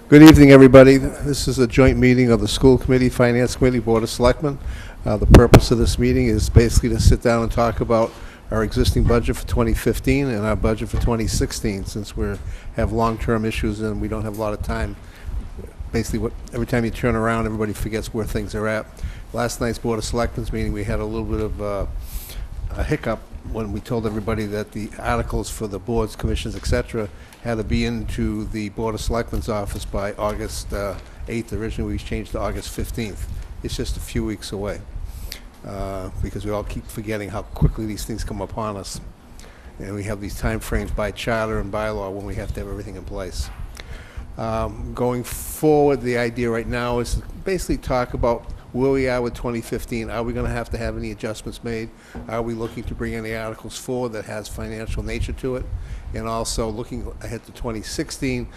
Good evening, everybody. This is a joint meeting of the School Committee, Finance Committee, Board of Selectmen. The purpose of this meeting is basically to sit down and talk about our existing budget for 2015 and our budget for 2016, since we have long-term issues and we don't have a lot of time. Basically, every time you turn around, everybody forgets where things are at. Last night's Board of Selectmen's meeting, we had a little bit of a hiccup when we told everybody that the articles for the boards, commissions, etc., had to be into the Board of Selectmen's office by August 8th. Originally, we changed to August 15th. It's just a few weeks away because we all keep forgetting how quickly these things come upon us. And we have these time frames by charter and bylaw when we have to have everything in place. Going forward, the idea right now is to basically talk about where we are with 2015. Are we going to have any adjustments made? Are we looking to bring any articles forward that has financial nature to it? And also looking ahead to 2016,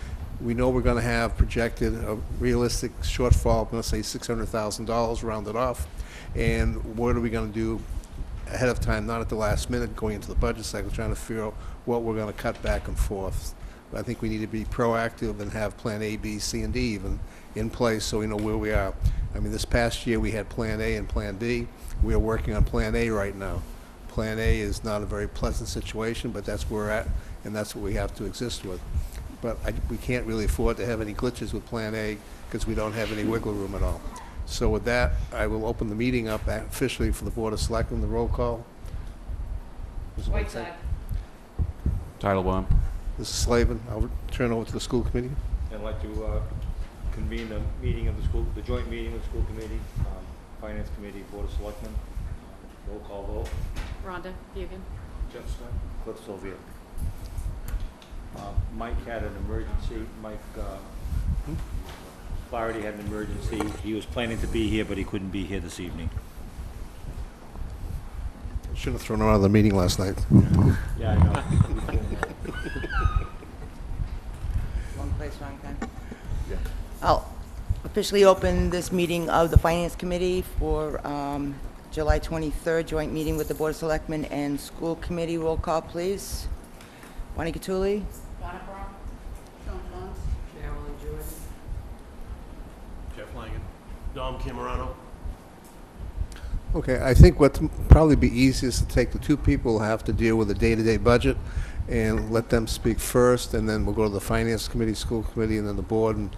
we know we're going to have projected a realistic shortfall, I'm going to say $600,000 rounded off. And what are we going to do ahead of time, not at the last minute, going into the budget cycle, trying to figure out what we're going to cut back and forth. I think we need to be proactive and have plan A, B, C, and D even in place so we know where we are. I mean, this past year we had plan A and plan B. We are working on plan A right now. Plan A is not a very pleasant situation, but that's where we're at, and that's what we have to exist with. But we can't really afford to have any glitches with plan A because we don't have any wiggle room at all. So with that, I will open the meeting up officially for the Board of Selectmen. The roll call. Whiteside. Titlebaum. This is Slavin. I'll turn over to the school committee. I'd like to convene the meeting of the joint meeting of the school committee, finance committee, board of selectmen. Roll call vote. Rhonda Bugan. Jeff Smith. Cliff Sylvia. Mike had an emergency. Mike Flaherty had an emergency. He was planning to be here, but he couldn't be here this evening. Should have thrown him out of the meeting last night. Yeah, I know. Wrong place, wrong time. Yeah. I'll officially open this meeting of the Finance Committee for July 23rd, joint meeting with the Board of Selectmen and School Committee. Roll call, please. Bonnie Catulli. Donna Brown. Sean Jones. Carolyn Jordan. Jeff Langen. Dom Camerano. Okay, I think what'd probably be easiest to take the two people who have to deal with the day-to-day budget and let them speak first, and then we'll go to the Finance Committee, School Committee, and then the Board, and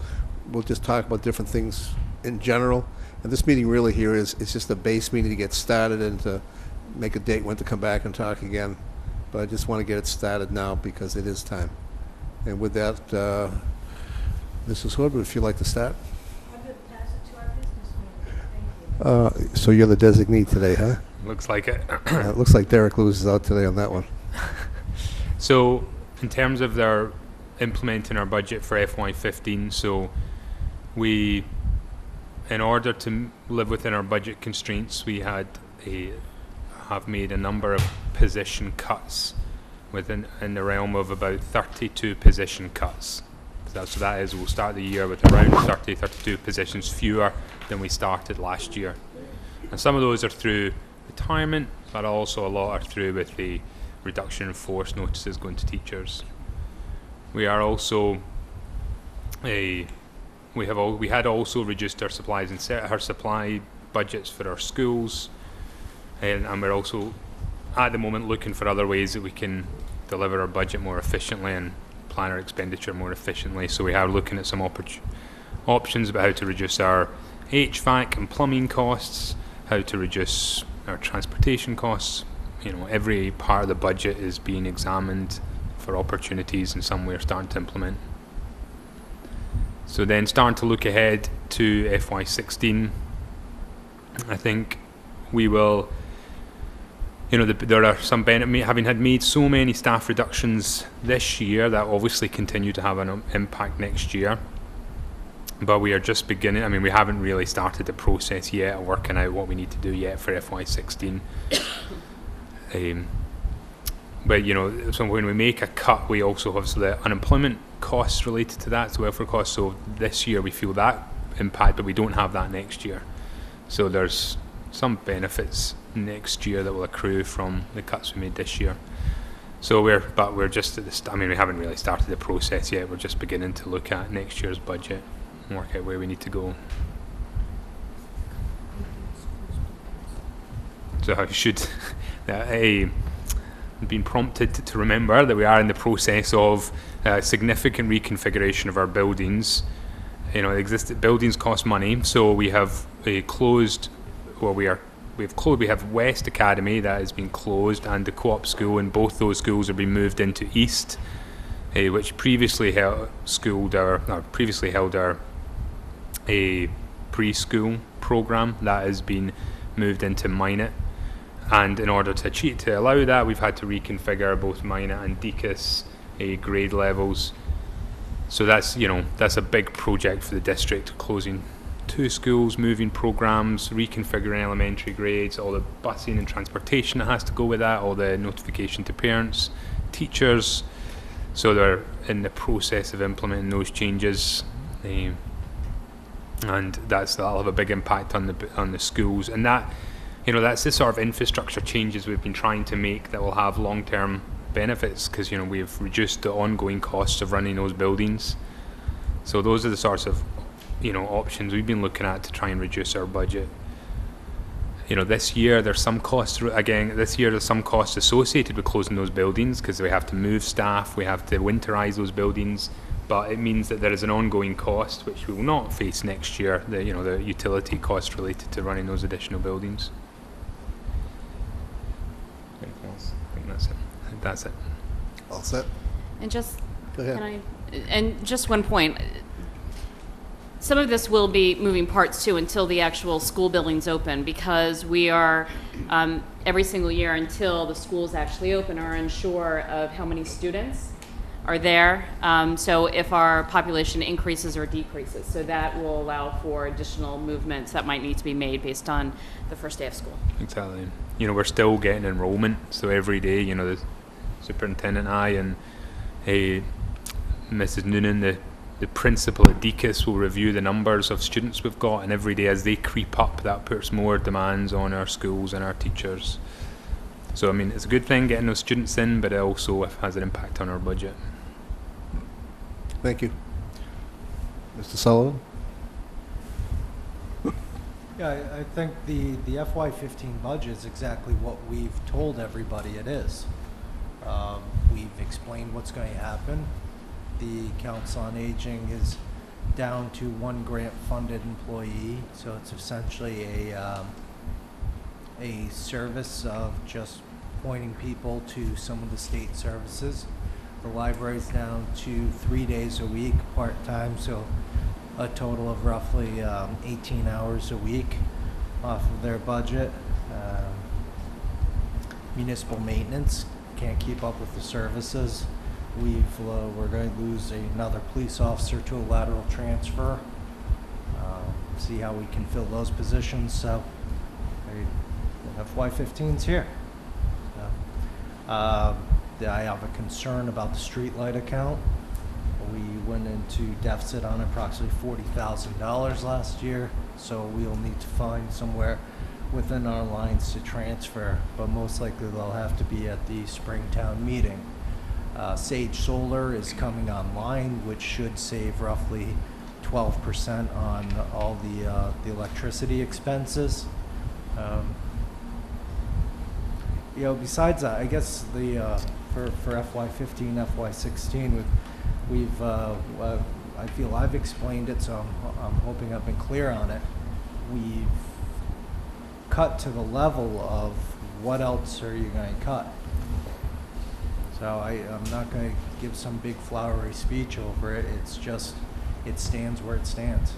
we'll just talk about different things in general. And this meeting really here is just a base meeting to get started and to make a date when to come back and talk again. But I just want to get it started now because it is time. And with that, Mrs. Hood, if you'd like to start. So you're the designee today, huh? Looks like it. It looks like Derek loses out today on that one. So, in terms of their implementing our budget for FY15, so we, in order to live within our budget constraints, we have made a number of position cuts in the realm of about 32 position cuts. So that is, we'll start the year with around 32 positions fewer than we started last year. And some of those are through retirement, but also a lot are through with the reduction in force notices going to teachers. We are also we had also reduced our supplies and set our supply budgets for our schools, and we're also at the moment looking for other ways that we can deliver our budget more efficiently and plan our expenditure more efficiently. So we are looking at some options about how to reduce our HVAC and plumbing costs, how to reduce our transportation costs. You know, every part of the budget is being examined for opportunities, and some we're starting to implement. So then starting to look ahead to FY16, I think we will, there are some benefits, having had made so many staff reductions this year, that obviously continue to have an impact next year. But we are just beginning. I mean, we haven't really started the process yet of working out what we need to do yet for FY16. But so when we make a cut, we also have the unemployment costs related to that, so welfare costs. So this year we feel that impact, but we don't have that next year. So there's some benefits next year that will accrue from the cuts we made this year. So we're just at the I mean, we haven't really started the process yet. We're just beginning to look at next year's budget and work out where we need to go. So I should been prompted to remember that we are in the process of significant reconfiguration of our buildings. You know, existing buildings cost money, so we have closed. Well, we have West Academy that has been closed, and the Co-op school, and both those schools are being moved into East, which previously held our a preschool program that has been moved into Minot. And in order to allow that, we've had to reconfigure both Minot and Deacon's grade levels. So that's a big project for the district, closing 2 schools, moving programs, reconfiguring elementary grades, all the busing and transportation that has to go with that, all the notification to parents, teachers. So they're in the process of implementing those changes, and that'll have a big impact on the schools. And that, that's the sort of infrastructure changes we've been trying to make that will have long-term benefits, because we've reduced the ongoing costs of running those buildings. So those are the sorts of options we've been looking at to try and reduce our budget. This year there's some costs associated with closing those buildings, because we have to move staff, we have to winterize those buildings, but it means that there is an ongoing cost which we will not face next year, the utility cost related to running those additional buildings. Anything else? I think that's it. All set? And just, Go ahead. can I, and just one point. Some of this will be moving parts too until the actual school buildings open, because we are every single year until the schools actually open are unsure of how many students are there. So if our population increases or decreases, so that will allow for additional movements that might need to be made based on the first day of school. Exactly. We're still getting enrollment, so every day, the superintendent and Mrs. Noonan, the principal at Deacon's, will review the numbers of students we've got, and every day as they creep up, that puts more demands on our schools and our teachers. So, it's a good thing getting those students in, but it also has an impact on our budget. Thank you. Mr. Sullivan? Yeah, I think the FY15 budget is exactly what we've told everybody it is. We've explained what's going to happen. The Council on Aging is down to 1 grant-funded employee, so it's essentially a service of just pointing people to some of the state services. The library's down to 3 days a week, part-time, so a total of roughly 18 hours a week off of their budget. Municipal maintenance can't keep up with the services. We're going to lose another police officer to a lateral transfer. See how we can fill those positions. So FY15's here. I have a concern about the streetlight account. We went into deficit on approximately $40,000 last year, so we'll need to find somewhere within our lines to transfer, but most likely they'll have to be at the Springtown meeting. Sage Solar is coming online, which should save roughly 12% on all the electricity expenses. Besides that, I guess for FY15, FY16, I feel I've explained it, so I'm hoping I've been clear on it. We've cut to the level of what else are you going to cut? So I'm not going to give some big flowery speech over it. It's just, it stands where it stands.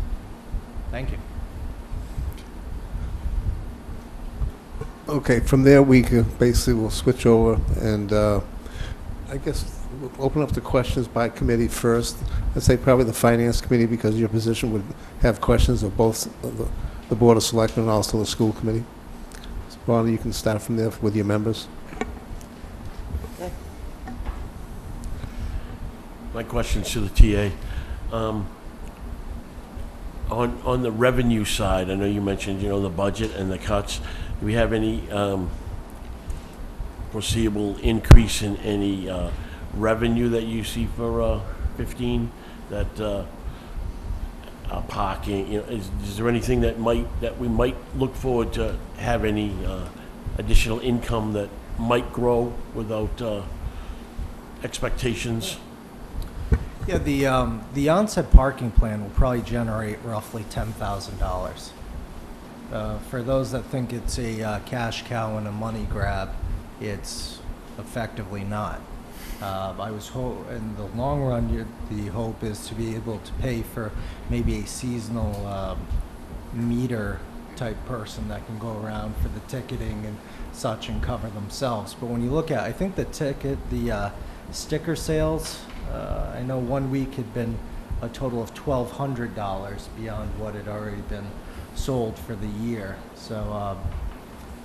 Thank you. Okay, from there we can we'll switch over, and I guess we'll open up the questions by committee first. I'd say probably the Finance Committee, because your position would have questions of both the Board of Selectmen and also the School Committee. So, Bonnie, you can start from there with your members. Okay. My question's to the TA. On the revenue side, I know you mentioned, the budget and the cuts. Do we have any foreseeable increase in any revenue that you see for 15? That parking, is there anything that we might look forward to have any additional income that might grow without expectations? Yeah, the onset parking plan will probably generate roughly $10,000. For those that think it's a cash cow and a money grab, it's effectively not. In the long run, the hope is to be able to pay for maybe a seasonal meter type person that can go around for the ticketing and such and cover themselves. But when you look at, I think the sticker sales, I know 1 week had been a total of $1,200 beyond what had already been sold for the year. So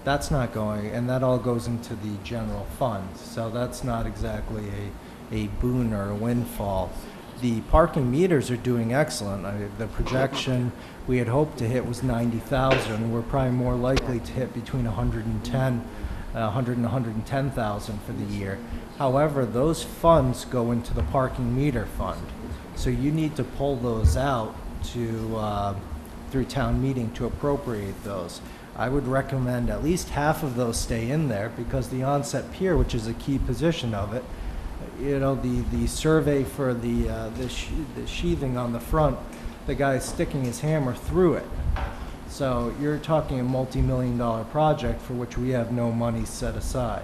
that's not going, and that all goes into the general fund. So that's not exactly a boon or a windfall. The parking meters are doing excellent. The projection we had hoped to hit was 90,000. We're probably more likely to hit between 100 and 110,000 for the year. However, those funds go into the parking meter fund. So you need to pull those out through town meeting to appropriate those. I would recommend at least half of those stay in there, because the onset pier, which is a key position of it, the survey for the sheathing on the front, the guy's sticking his hammer through it. So you're talking a multi-million-dollar project for which we have no money set aside.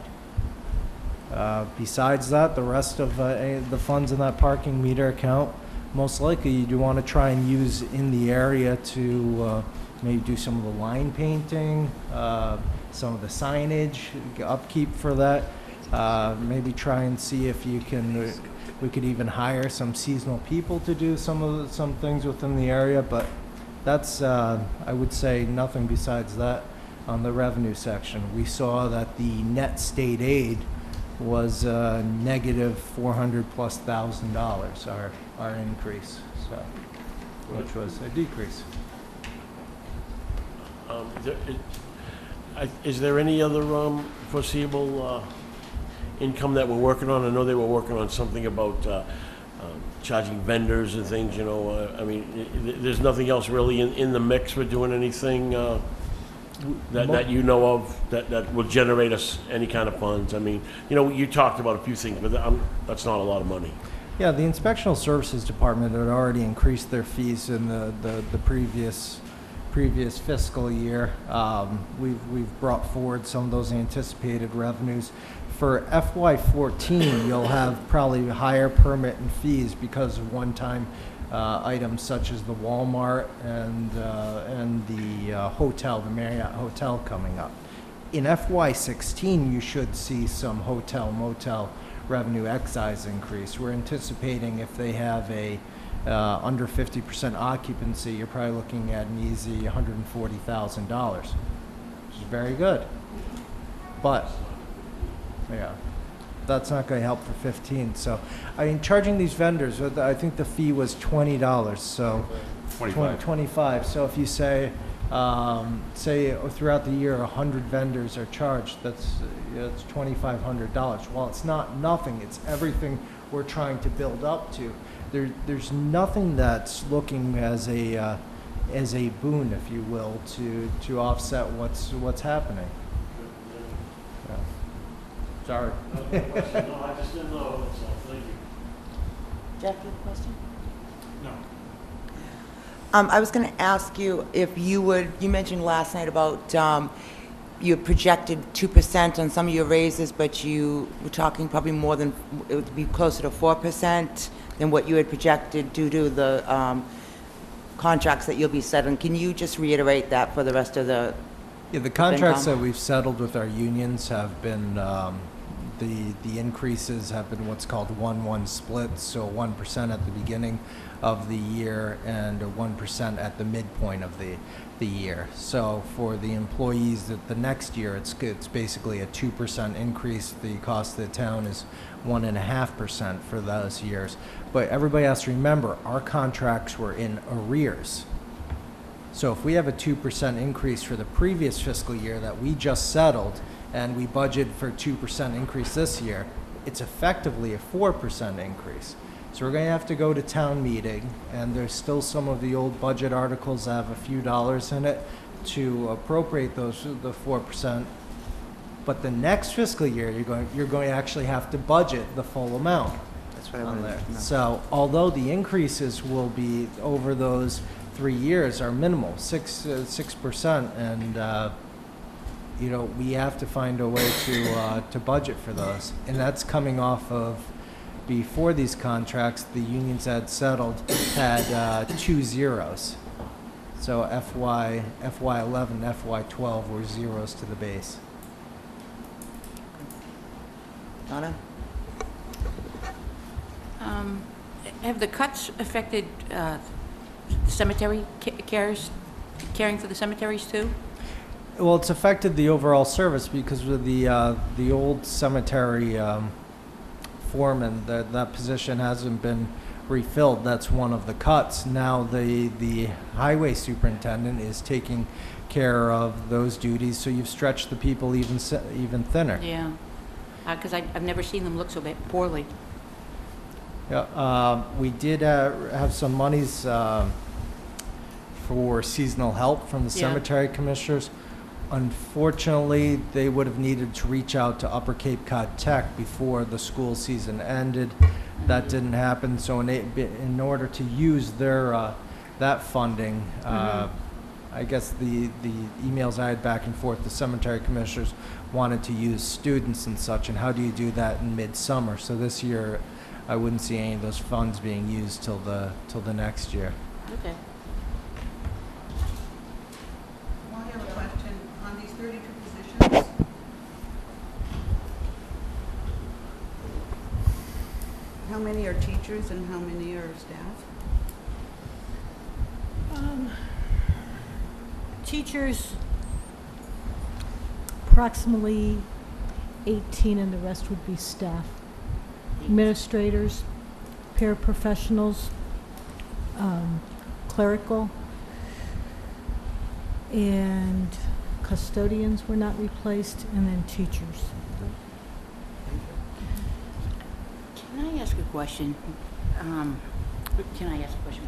Besides that, the rest of the funds in that parking meter account, most likely you do want to try and use in the area to maybe do some of the line painting, some of the signage, upkeep for that. Maybe try and see if we could even hire some seasonal people to do some things within the area. But that's, I would say, nothing besides that on the revenue section. We saw that the net state aid was negative $400,000+, our increase, so, which was a decrease. Is there any other foreseeable income that we're working on? I know they were working on something about charging vendors and things, I mean, there's nothing else really in the mix for doing anything that you know of that will generate us any kind of funds? I mean, you talked about a few things, but that's not a lot of money. Yeah, the Inspectional Services Department had already increased their fees in the previous fiscal year. We've brought forward some of those anticipated revenues. For FY14, you'll have probably higher permit and fees because of one-time items such as the Walmart and the hotel, the Marriott Hotel coming up. In FY16, you should see some hotel, motel revenue excise increase. We're anticipating if they have a under 50% occupancy, you're probably looking at an easy $140,000, which is very good. But yeah, that's not going to help for 15. So, I mean, charging these vendors, I think the fee was $20. So, 25. So if you say throughout the year 100 vendors are charged, that's $2,500. Well, it's not nothing. It's everything we're trying to build up to. There's nothing that's looking as a boon, if you will, to offset what's happening. Yeah. Sorry. No, I just didn't know. That's all. Thank you. Jeff, you have a question? No. I was going to ask you if you mentioned last night about you projected 2% on some of your raises, but you were talking probably more than, it would be closer to 4% than what you had projected due to the contracts that you'll be settling. Can you just reiterate that for the rest of the... Yeah, the contracts that we've settled with our unions have been, the increases have been what's called 1-1 splits, so 1% at the beginning of the year and 1% at the midpoint of the year. So for the employees the next year, it's basically a 2% increase. The cost of the town is 1.5% for those years. But everybody has to remember, our contracts were in arrears. So if we have a 2% increase for the previous fiscal year that we just settled, and we budget for 2% increase this year, it's effectively a 4% increase. So we're going to have to go to town meeting, and there's still some of the old budget articles that have a few dollars in it to appropriate the 4%. But the next fiscal year, you're going to actually have to budget the full amount That's what I on wanted there. to know. So although the increases will be over those 3 years are minimal, 6%, and you know, we have to find a way to budget for those, and that's coming off of before these contracts, the unions had settled had 2 zeros. So FY11, FY12 were zeros to the base. Donna? Have the cuts affected cemetery caring for the cemeteries too? Well, it's affected the overall service because with the old cemetery foreman, that position hasn't been refilled. That's one of the cuts. Now the highway superintendent is taking care of those duties, so you've stretched the people even thinner. Yeah, because I've never seen them look so poorly. Yeah, we did have some monies for seasonal help from the Yeah. cemetery commissioners. Unfortunately, they would have needed to reach out to Upper Cape Cod Tech before the school season ended. That didn't happen, so in order to use their that funding, I guess the emails I had back and forth, the cemetery commissioners wanted to use students and such, and how do you do that in midsummer? So this year, I wouldn't see any of those funds being used till the next year. Okay. Well, I have a question on these 32 positions. How many are teachers and how many are staff? Teachers, approximately 18, and the rest would be staff. Administrators, paraprofessionals, clerical, and custodians were not replaced, and then teachers. Can I ask a question?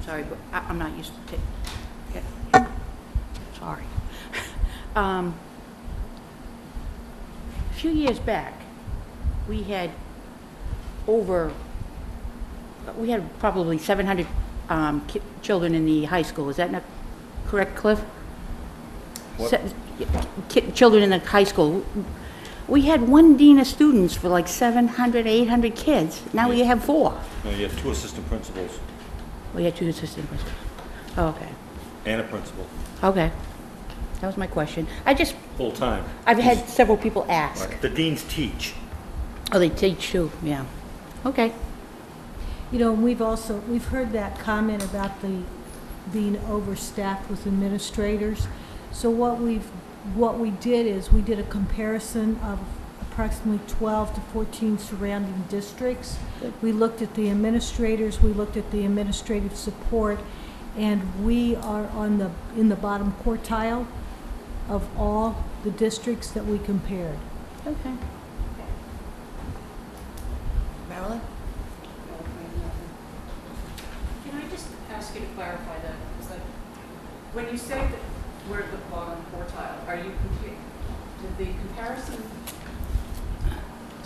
Sorry, but I'm not used to sorry. A few years back, we had probably 700 children in the high school. Is that not correct, Cliff? What? Children in the high school. We had one dean of students for like 700, 800 kids. Now we have 4. No, you have 2 assistant principals We had 2 assistant principals. Oh, okay. and a principal, Okay. That was my question. full-time. I've had several people ask. Right. The deans teach. Oh, they teach too, yeah. Okay. You know, we've heard that comment about the being overstaffed with administrators. So what we did is we did a comparison of approximately 12 to 14 surrounding districts. We looked at the administrators, we looked at the administrative support, and we are in the bottom quartile of all the districts that we compared. Okay. Marilyn? Can I just ask you to clarify that? Is that when you say that we're at the bottom quartile, are you did the comparison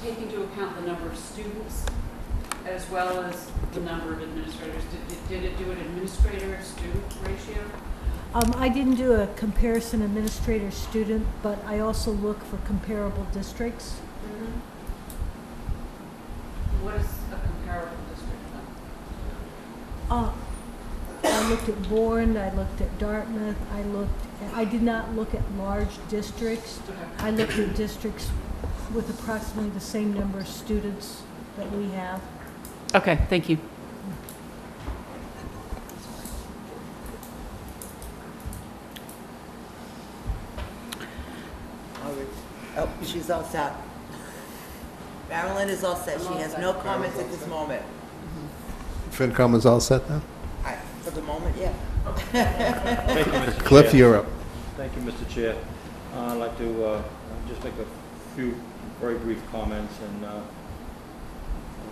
take into account the number of students as well as the number of administrators? Did it do an administrator-student ratio? I didn't do a comparison administrator-student, but I also look for comparable districts. What is a comparable district then? I looked at Bourne, I looked at Dartmouth, I did not look at large districts. I looked at districts with approximately the same number of students that we have. Okay, thank you. Oh, she's all set. Marilyn is all set. She has no comments at this moment. FinCom is all set now? For the moment, yeah. Thank you, Mr. Cliff, Chair. you're up. Thank you, Mr. Chair. I'd like to just make a few very brief comments, and I'll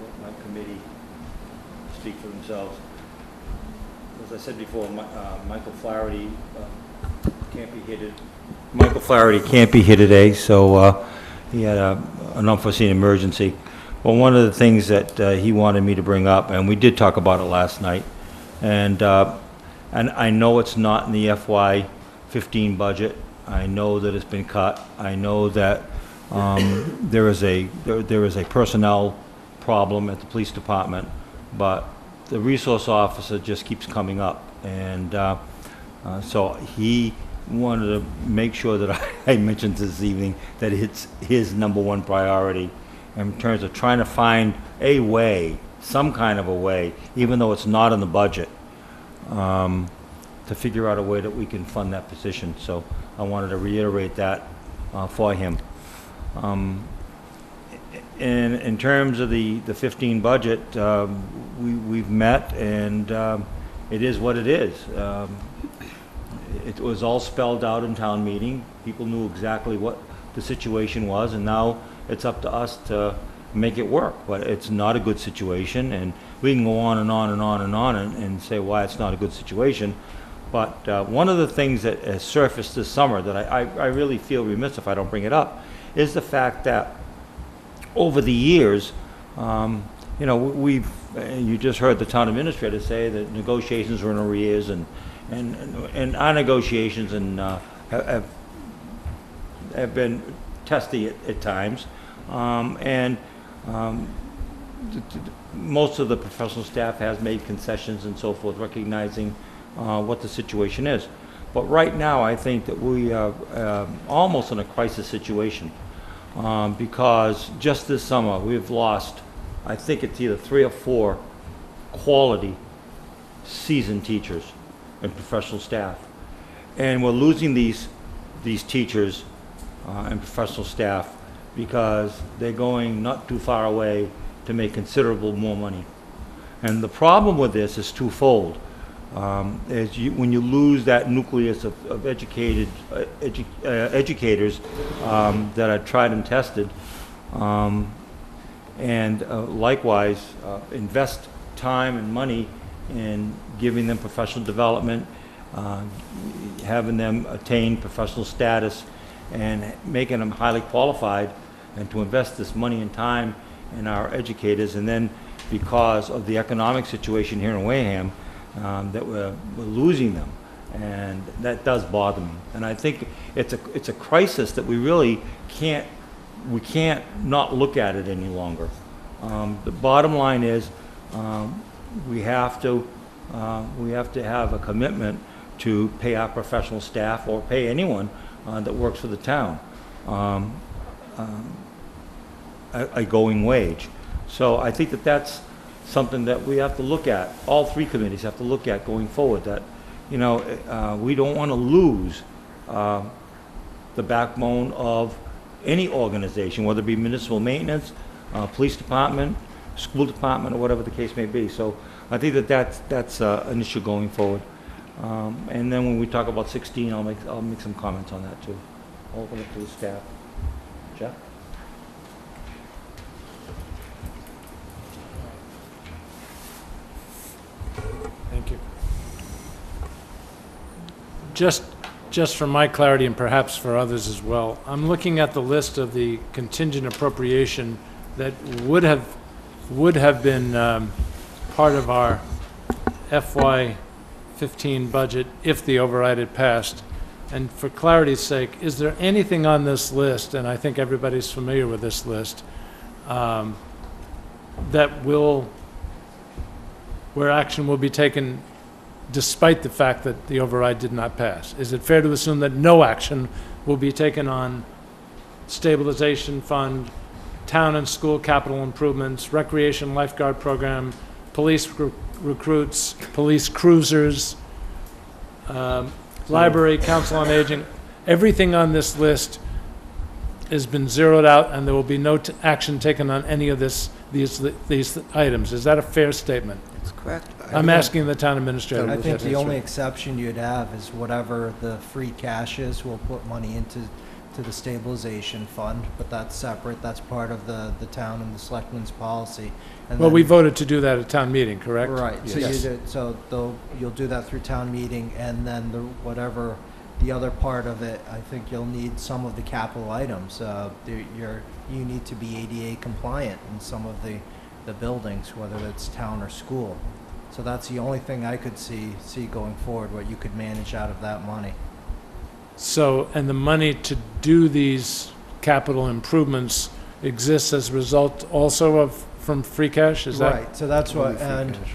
let my committee speak for themselves. As I said before, Michael Flaherty can't be here. Michael Flaherty can't be here today, so he had an unforeseen emergency. Well, one of the things that he wanted me to bring up, and we did talk about it last night, and I know it's not in the FY15 budget. I know that it's been cut. I know that there is a personnel problem at the police department, but the resource officer just keeps coming up, and so he wanted to make sure that I mentioned this evening that it's his #1 priority in terms of trying to find a way, some kind of a way, even though it's not in the budget, to figure out a way that we can fund that position. So I wanted to reiterate that for him. In terms of the 15 budget, we've met, and it is what it is. It was all spelled out in town meeting. People knew exactly what the situation was, and now it's up to us to make it work. But it's not a good situation, and we can go on and on and on and on and say why it's not a good situation. But one of the things that has surfaced this summer that I really feel remiss if I don't bring it up is the fact that over the years, you know, you just heard the town administrator say that negotiations were in arrears, and our negotiations have been testy at times, and most of the professional staff has made concessions and so forth, recognizing what the situation is. But right now, I think that we are almost in a crisis situation, because just this summer we've lost, I think it's either 3 or 4 quality seasoned teachers and professional staff, and we're losing these teachers and professional staff because they're going not too far away to make considerable more money. And the problem with this is twofold. When you lose that nucleus of educators that are tried and tested, and likewise invest time and money in giving them professional development, having them attain professional status, and making them highly qualified, and to invest this money and time in our educators, and then because of the economic situation here in Wareham, that we're losing them, and that does bother me. And I think it's a crisis that we really can't not look at it any longer. The bottom line is we have to have a commitment to pay our professional staff, or pay anyone that works for the town a going wage. So I think that that's something that we have to look at. All 3 committees have to look at going forward. That, you know, we don't want to lose the backbone of any organization, whether it be municipal maintenance, police department, school department, or whatever the case may be. So I think that that's an issue going forward. And then when we talk about 16, I'll make some comments on that too. I'll open it to the staff. Jeff? Thank you. Just for my clarity, and perhaps for others as well, I'm looking at the list of the contingent appropriation that would have been part of our FY15 budget if the override had passed. And for clarity's sake, is there anything on this list, and I think everybody's familiar with this list, where action will be taken despite the fact that the override did not pass? Is it fair to assume that no action will be taken on stabilization fund, town and school capital improvements, recreation lifeguard program, police recruits, police cruisers, library, council on aging? Everything on this list has been zeroed out, and there will be no action taken on any of these items. Is that a fair statement? That's correct. I'm asking the town administrator. I think the only exception you'd have is whatever the free cash is, we'll put money into to the stabilization fund, but that's separate. That's part of the town and the selectmen's policy. And Well, then- we voted to do that at town meeting, correct? Right, so Yes. you'll do that through town meeting, and then whatever, the other part of it, I think you'll need some of the capital items. You need to be ADA compliant in some of the buildings, whether it's town or school. So that's the only thing I could see going forward, what you could manage out of that money. So, and the money to do these capital improvements exists as a result also from free cash, is that? Right, so that's what, Only free and, cash.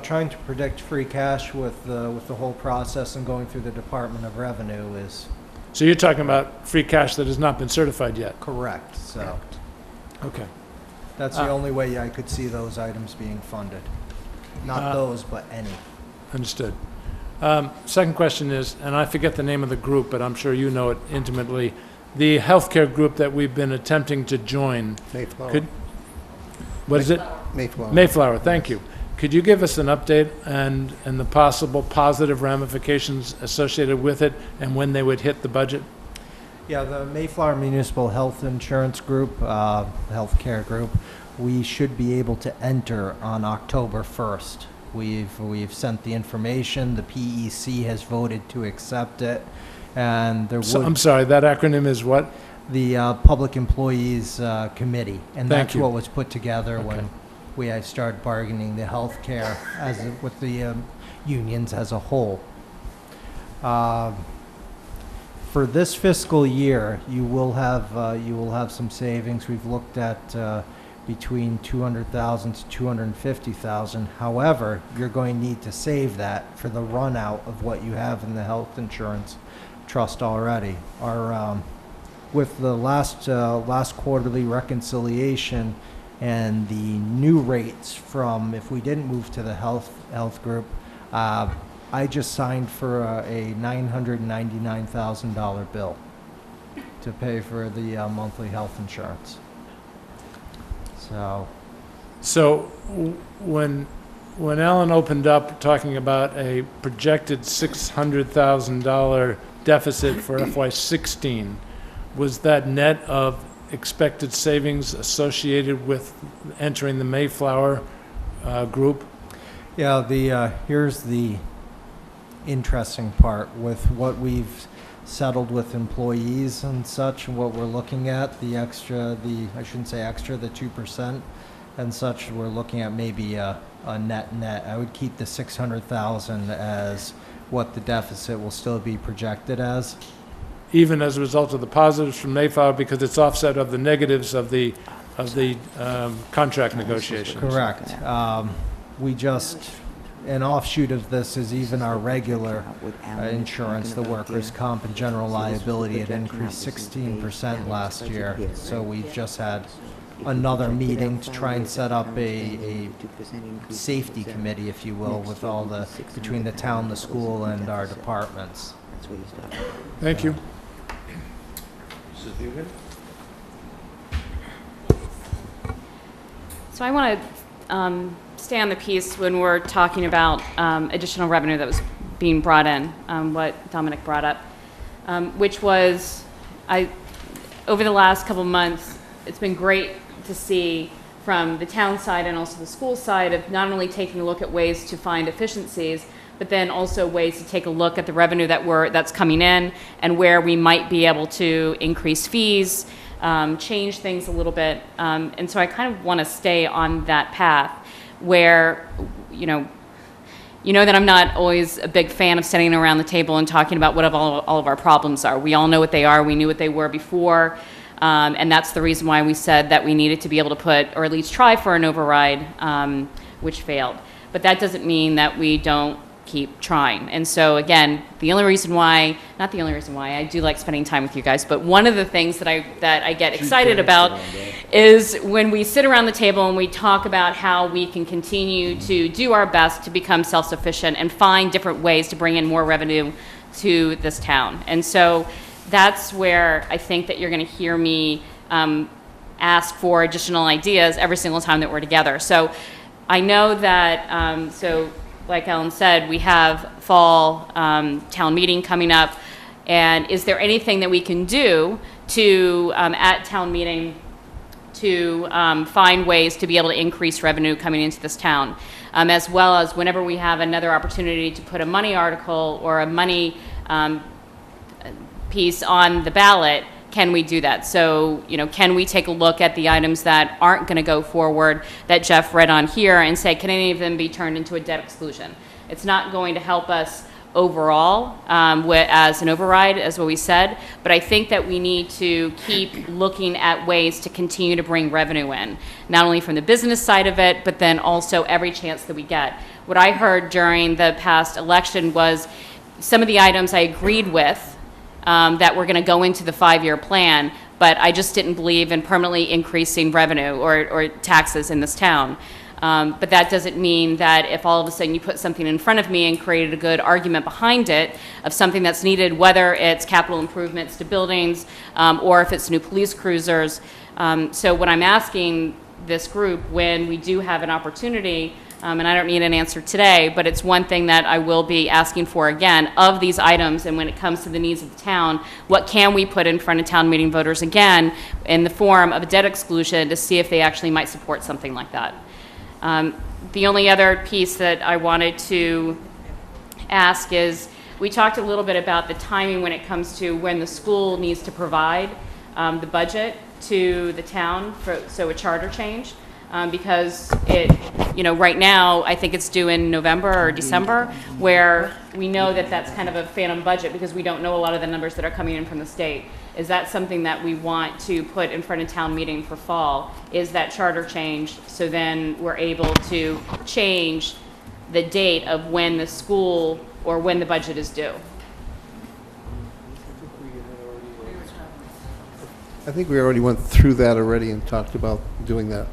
trying to predict free cash with the whole process and going through the Department of Revenue is So you're talking about free cash that has not been certified yet? correct, so Okay. that's the only way I could see those items being funded. Not those, but any. Understood. Second question is, and I forget the name of the group, but I'm sure you know it intimately, the healthcare group that we've been attempting to join. Mayflower. Could, what is it? Mayflower. Mayflower, thank you. Could you give us an update and the possible positive ramifications associated with it and when they would hit the budget? Yeah, the Mayflower Municipal Health Insurance Group, healthcare group, we should be able to enter on October 1st. We've sent the information, the PEC has voted to accept it, and there So, would... I'm sorry, that acronym is what? The Public Employees Committee, and Thank that's you. what was put together Okay. when we started bargaining the health care with the unions as a whole. For this fiscal year, you will have some savings. We've looked at between 200,000 to 250,000. However, you're going to need to save that for the run out of what you have in the health insurance trust already. Our with the last quarterly reconciliation and the new rates from if we didn't move to the health group, I just signed for a $999,000 bill to pay for the monthly health insurance. So when Alan opened up talking about a projected $600,000 deficit for FY16, was that net of expected savings associated with entering the Mayflower group? Yeah, here's the interesting part with what we've settled with employees and such, and what we're looking at, I shouldn't say extra, the 2% and such, we're looking at maybe a net. I would keep the 600,000 as what the deficit will still be projected as. Even as a result of the positives from Mayflower, because it's offset of the negatives of the contract negotiations? Correct. An offshoot of this is even our regular insurance, the workers' comp and general liability, it increased 16% last year. So we've just had another meeting to try and set up a safety committee, if you will, with between the town, the school, and our departments. Thank you. So I want to stay on the piece when we're talking about additional revenue that was being brought in, what Dominic brought up, which was, over the last couple months, it's been great to see from the town side and also the school side of not only taking a look at ways to find efficiencies, but then also ways to take a look at the revenue that's coming in and where we might be able to increase fees, change things a little bit. And so I kind of want to stay on that path where, you know that I'm not always a big fan of sitting around the table and talking about what all of our problems are. We all know what they are. We knew what they were before. And that's the reason why we said that we needed to be able to put, or at least try for an override, which failed. But that doesn't mean that we don't keep trying. And so again, not the only reason why, I do like spending time with you guys, but one of the things that I get excited about is when we sit around the table and we talk about how we can continue to do our best to become self-sufficient and find different ways to bring in more revenue to this town. And so that's where I think that you're going to hear me ask for additional ideas every single time that we're together. So I know that, like Ellen said, we have fall town meeting coming up, And is there anything that we can do to, at town meeting, to find ways to be able to increase revenue coming into this town, as well as whenever we have another opportunity to put a money article or a money piece on the ballot, can we do that? So, can we take a look at the items that aren't going to go forward that Jeff read on here and say, can any of them be turned into a debt exclusion? It's not going to help us overall as an override, as what we said, but I think that we need to keep looking at ways to continue to bring revenue in, not only from the business side of it, but then also every chance that we get. What I heard during the past election was some of the items I agreed with that were going to go into the 5-year plan, but I just didn't believe in permanently increasing revenue or taxes in this town. But that doesn't mean that if all of a sudden you put something in front of me and created a good argument behind it of something that's needed, whether it's capital improvements to buildings or if it's new police cruisers. So what I'm asking this group, when we do have an opportunity, and I don't need an answer today, but it's one thing that I will be asking for again, of these items, and when it comes to the needs of the town, what can we put in front of town meeting voters again in the form of a debt exclusion to see if they actually might support something like that. The only other piece that I wanted to ask is, we talked a little bit about the timing when it comes to when the school needs to provide the budget to the town, so a charter change, because right now, I think it's due in November or December, where we know that that's kind of a phantom budget because we don't know a lot of the numbers that are coming in from the state. Is that something that we want to put in front of town meeting for fall? Is that charter change, so then we're able to change the date of when the school or when the budget is due? I think we already went through that already and talked about doing that.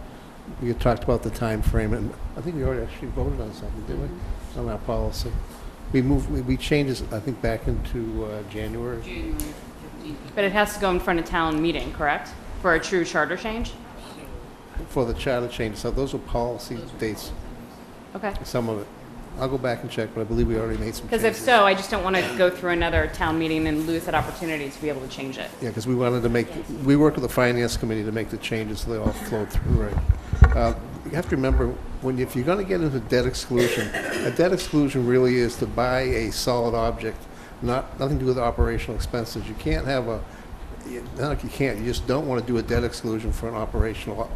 We had talked about the time frame, and I think we already actually voted on something, didn't we? On our policy. We changed this, I think, back into January. But it has to go in front of town meeting, correct? For a true charter change? For the charter change, so those were policy dates, Okay. some of it. I'll go back and check, but I believe we already made some changes. Because if so, I just don't want to go through another town meeting and lose that opportunity to be able to change it. Yeah, because we wanted to we worked with the finance committee to make the changes so they all flowed through right. You have to remember, if you're going to get into debt exclusion, a debt exclusion really is to buy a solid object, nothing to do with operational expenses. You can't have not like you can't, you just don't want to do a debt exclusion for an operational,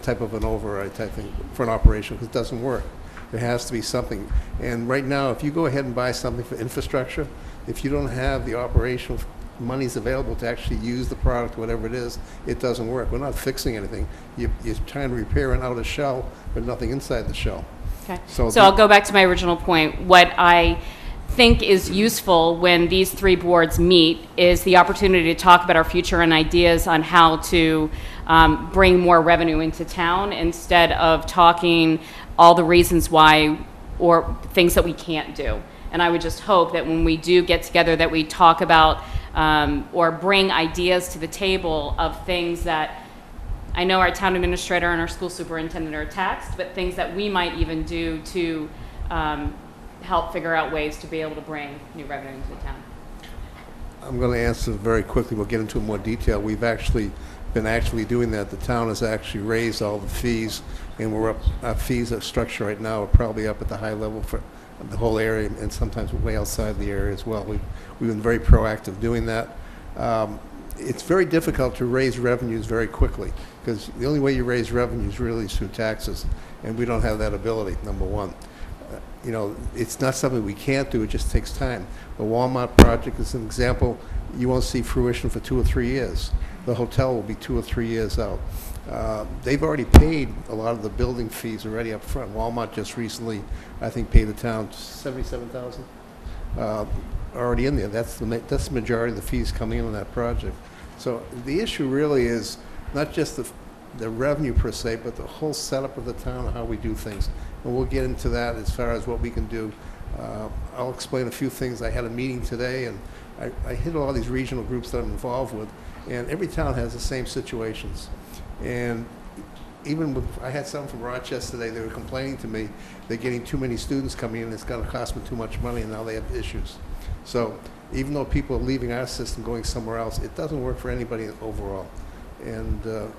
type of an override type thing, for an operation, because it doesn't work. There has to be something. And right now, if you go ahead and buy something for infrastructure, if you don't have the operational monies available to actually use the product, whatever it is, it doesn't work. We're not fixing anything. You're trying to repair an outer shell, but nothing inside the shell. Okay. So I'll go back to my original point. What I think is useful when these 3 boards meet is the opportunity to talk about our future and ideas on how to bring more revenue into town, instead of talking all the reasons why or things that we can't do. And I would just hope that when we do get together that we talk about or bring ideas to the table of things that I know our town administrator and our school superintendent are taxed, but things that we might even do to help figure out ways to be able to bring new revenue into the town. I'm going to answer very quickly. We'll get into more detail. We've been doing that. The town has actually raised all the fees, and we're up. Our fees are structured right now are probably up at the high level for the whole area, and sometimes way outside the area as well. We've been very proactive doing that. It's very difficult to raise revenues very quickly, because the only way you raise revenues really is through taxes, and we don't have that ability, number one. It's not something we can't do, it just takes time. The Walmart project is an example. You won't see fruition for 2 or 3 years. The hotel will be 2 or 3 years out. They've already paid a lot of the building fees already up front. Walmart just recently, I think, paid the town $77,000 already in there. That's the majority of the fees coming in on that project. So the issue really is not just the revenue per se, but the whole setup of the town and how we do things. And we'll get into that as far as what we can do. I'll explain a few things. I had a meeting today, and I hit all these regional groups that I'm involved with, and every town has the same situations. And even I had some from Rochester today, they were complaining to me they're getting too many students coming in, it's going to cost them too much money, and now they have issues. So even though people are leaving our system, going somewhere else, it doesn't work for anybody overall. And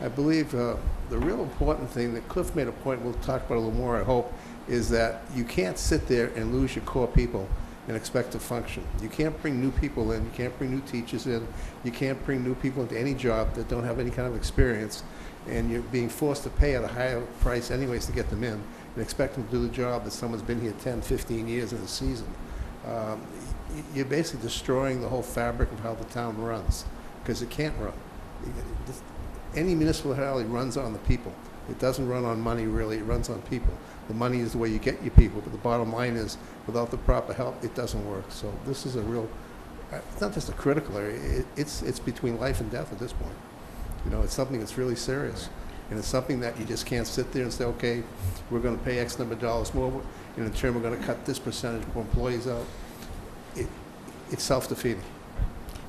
I believe the real important thing that Cliff made a point, we'll talk about a little more, I hope, is that you can't sit there and lose your core people and expect to function. You can't bring new people in, you can't bring new teachers in, you can't bring new people into any job that don't have any kind of experience, and you're being forced to pay at a higher price anyways to get them in, and expect them to do the job that someone's been here 10, 15 years in a season. You're basically destroying the whole fabric of how the town runs, because it can't run. Any municipality runs on the people. It doesn't run on money, really. It runs on people. The money is the way you get your people, but the bottom line is, without the proper help, it doesn't work. So this is a real, it's not just a critical area, it's between life and death at this point. You know, it's something that's really serious. And it's something that you just can't sit there and say, okay, we're going to pay X number of dollars more, and in turn we're going to cut this percentage of employees out. It's self-defeating.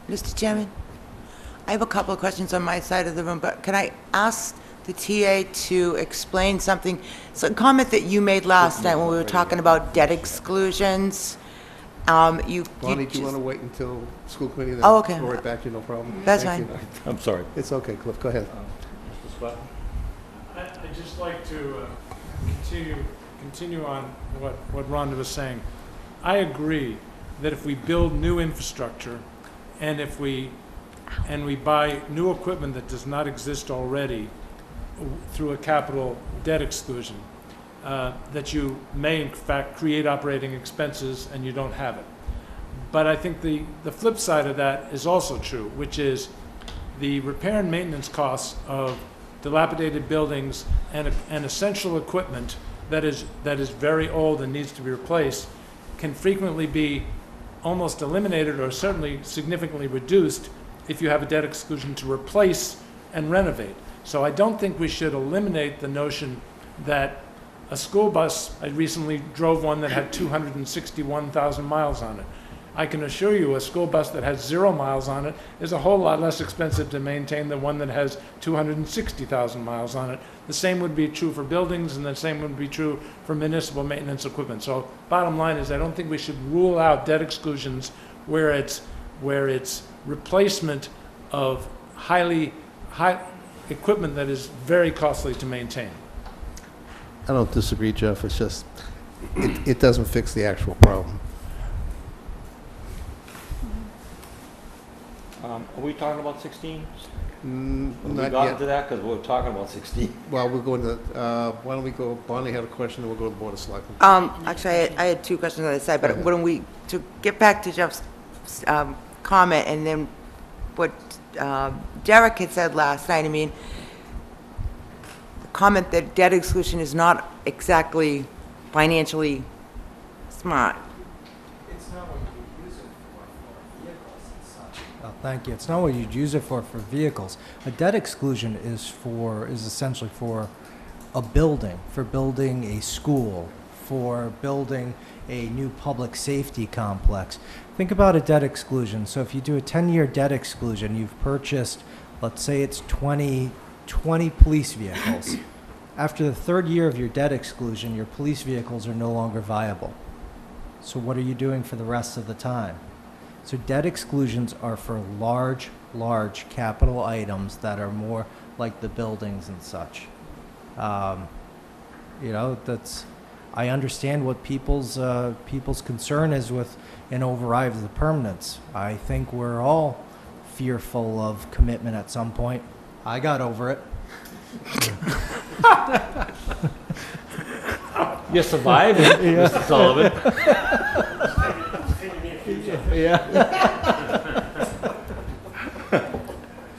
Mr. Chairman, I have a couple of questions on my side of the room, but can I ask the TA to explain something? So a comment that you made last night when we were talking about debt exclusions. Bonnie, do you want to wait until school committee? Then Oh, okay. Go right back to you, no problem. That's Thank fine. you. I'm sorry. It's okay, Cliff, go ahead. Mr. Scott? I'd just like to continue on what Rhonda was saying. I agree that if we build new infrastructure and if we buy new equipment that does not exist already through a capital debt exclusion, that you may in fact create operating expenses and you don't have it. But I think the flip side of that is also true, which is the repair and maintenance costs of dilapidated buildings and essential equipment that is very old and needs to be replaced can frequently be almost eliminated or certainly significantly reduced if you have a debt exclusion to replace and renovate. So I don't think we should eliminate the notion that a school bus, I recently drove one that had 261,000 miles on it. I can assure you a school bus that has 0 miles on it is a whole lot less expensive to maintain than one that has 260,000 miles on it. The same would be true for buildings, and the same would be true for municipal maintenance equipment. So bottom line is I don't think we should rule out debt exclusions where it's replacement of high equipment that is very costly to maintain. I don't disagree, Jeff, it's just, it doesn't fix the actual problem. Are we talking about 16? Have we Not gotten yet. to that? Because we're talking about 16. Well, we'll go into, why don't we go, Bonnie had a question, then we'll go to the Board of Selectmen. Actually, I had two questions on the side, but to get back to Jeff's comment and then what Derek had said last night, I mean, the comment that debt exclusion is not exactly financially smart. It's not what you use it for vehicles and such. Thank you. It's not what you'd use it for vehicles. A debt exclusion is essentially for a building, for building a school, for building a new public safety complex. Think about a debt exclusion. So if you do a 10-year debt exclusion, you've purchased, let's say it's 20 police vehicles. After the third year of your debt exclusion, your police vehicles are no longer viable. So what are you doing for the rest of the time? So debt exclusions are for large capital items that are more like the buildings and such. I understand what people's concern is with an override of the permanence. I think we're all fearful of commitment at some point. I got over it. You survived, Mr. Sullivan.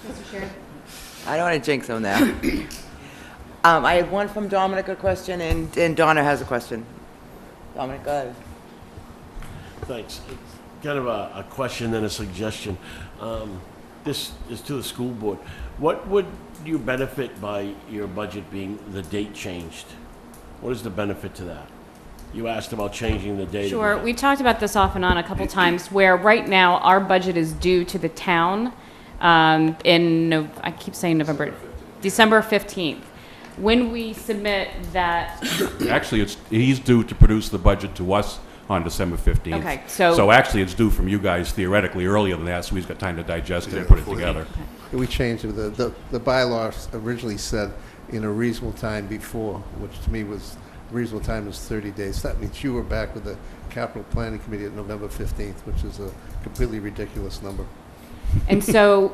Mr. Chair? I don't want to jinx him now. I had one from Dominic, a question, and Donna has a question. Dominic, go ahead. Thanks. Kind of a question and a suggestion. This is to the school board. What would you benefit by your budget being the date changed? What is the benefit to that? You asked about changing the date. Sure. We've talked about this off and on a couple times, where right now our budget is due to the town I keep saying December 15th. When we submit that, Actually, he's due to produce the budget to us on December 15th. Okay, so- So actually, it's due from you guys theoretically earlier than that, so he's got time to digest it and put it together. We changed it. The bylaw originally said in a reasonable time before, which to me was, reasonable time was 30 days. That means you were back with the capital planning committee at November 15th, which is a completely ridiculous number. And so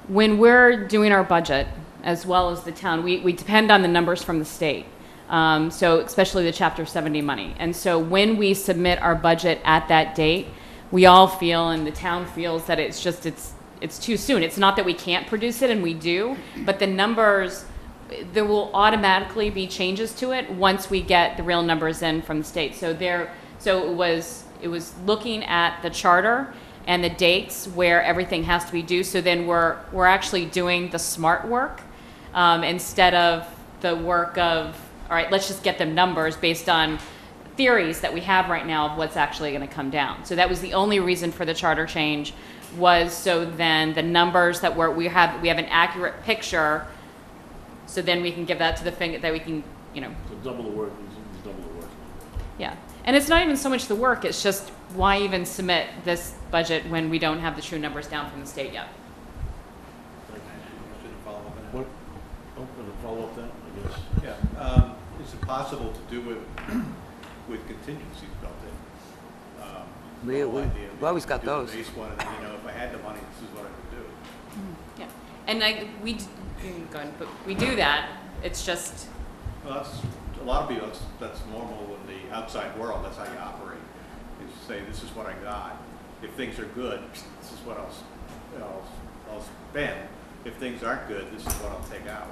when we're doing our budget, as well as the town, we depend on the numbers from the state. So especially the Chapter 70 money. And so when we submit our budget at that date, we all feel, and the town feels, that it's too soon. It's not that we can't produce it, and we do, but the numbers, there will automatically be changes to it once we get the real numbers in from the state. So it was looking at the charter and the dates where everything has to be due. So then we're actually doing the smart work instead of the work of, all right, let's just get them numbers based on theories that we have right now of what's actually going to come down. So that was the only reason for the charter change, was so then the numbers that we have an accurate picture, so then we can give that to the thing that we can, So double the work is double the work. yeah. And it's not even so much the work, it's just why even submit this budget when we don't have the true numbers down from the state yet? What? Oh, gonna follow up that, I guess. Yeah, is it possible to do it with contingencies built in? We've always got those. Base one, and if I had the money, this is what I could do. Yeah. And but we do that, it's just, Well, that's, a lot of people, that's normal in the outside world, that's how you operate. You say, this is what I got. If things are good, this is what I'll spend. If things aren't good, this is what I'll take out.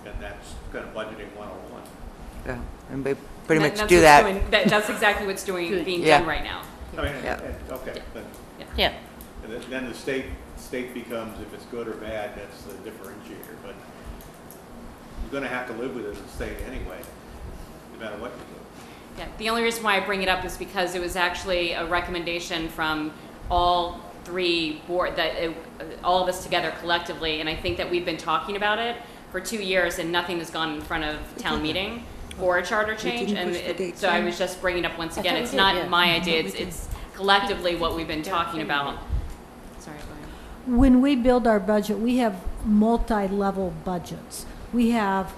And that's kind of budgeting 101. Yeah, and we pretty that's much do what's that. that's exactly what's being Yeah. done right now. I mean, Yeah. okay, then, Yeah. and then the state becomes, if it's good or bad, that's the differentiator. But you're going to have to live with it as a state anyway, no matter what you do. Yeah, the only reason why I bring it up is because it was actually a recommendation from all three all of us together collectively, and I think that we've been talking about it for 2 years and nothing has gone in front of town meeting for a charter change, and so I was just bringing it up once again. It's not my idea, it's collectively what we've been talking about. Sorry, go ahead. When we build our budget, we have multi-level budgets. We have,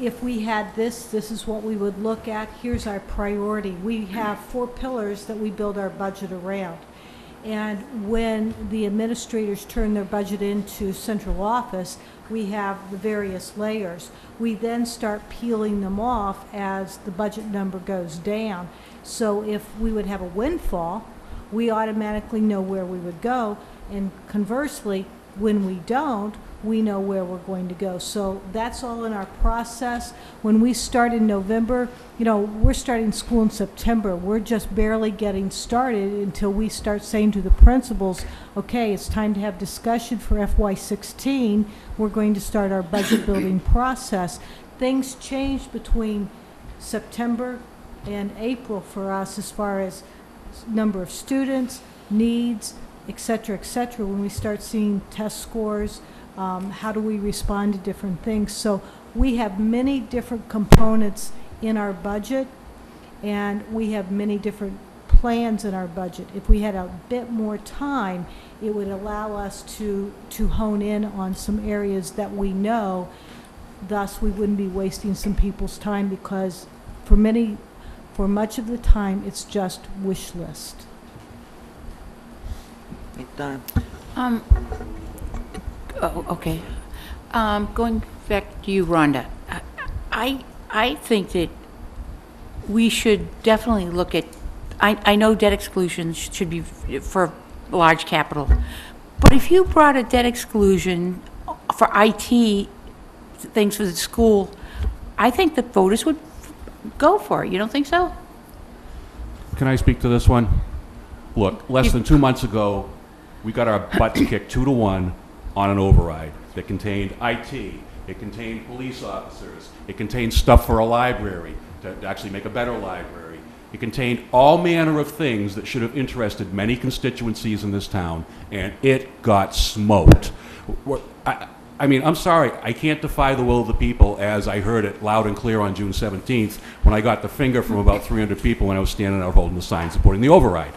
if we had this is what we would look at. Here's our priority. We have 4 pillars that we build our budget around. And when the administrators turn their budget into central office, we have the various layers. We then start peeling them off as the budget number goes down. So if we would have a windfall, we automatically know where we would go. And conversely, when we don't, we know where we're going to go. So that's all in our process. When we start in November, we're starting school in September. We're just barely getting started until we start saying to the principals, okay, it's time to have discussion for FY16. We're going to start our budget building process. Things change between September and April for us as far as number of students, needs, et cetera, when we start seeing test scores. How do we respond to different things? So we have many different components in our budget, and we have many different plans in our budget. If we had a bit more time, it would allow us to hone in on some areas that we know. Thus, we wouldn't be wasting some people's time, because for much of the time, it's just wish list. Donna. Okay. Going back to you, Rhonda, I think that we should definitely look at, I know debt exclusions should be for large capital, but if you brought a debt exclusion for IT things for the school, I think the voters would go for it. You don't think so? Can I speak to this one? Look, less than 2 months ago, we got our butts kicked 2-1 on an override that contained IT, it contained police officers, it contained stuff for a library, to actually make a better library. It contained all manner of things that should have interested many constituencies in this town, and it got smoked. I mean, I'm sorry, I can't defy the will of the people as I heard it loud and clear on June 17th when I got the finger from about 300 people when I was standing out holding the sign supporting the override.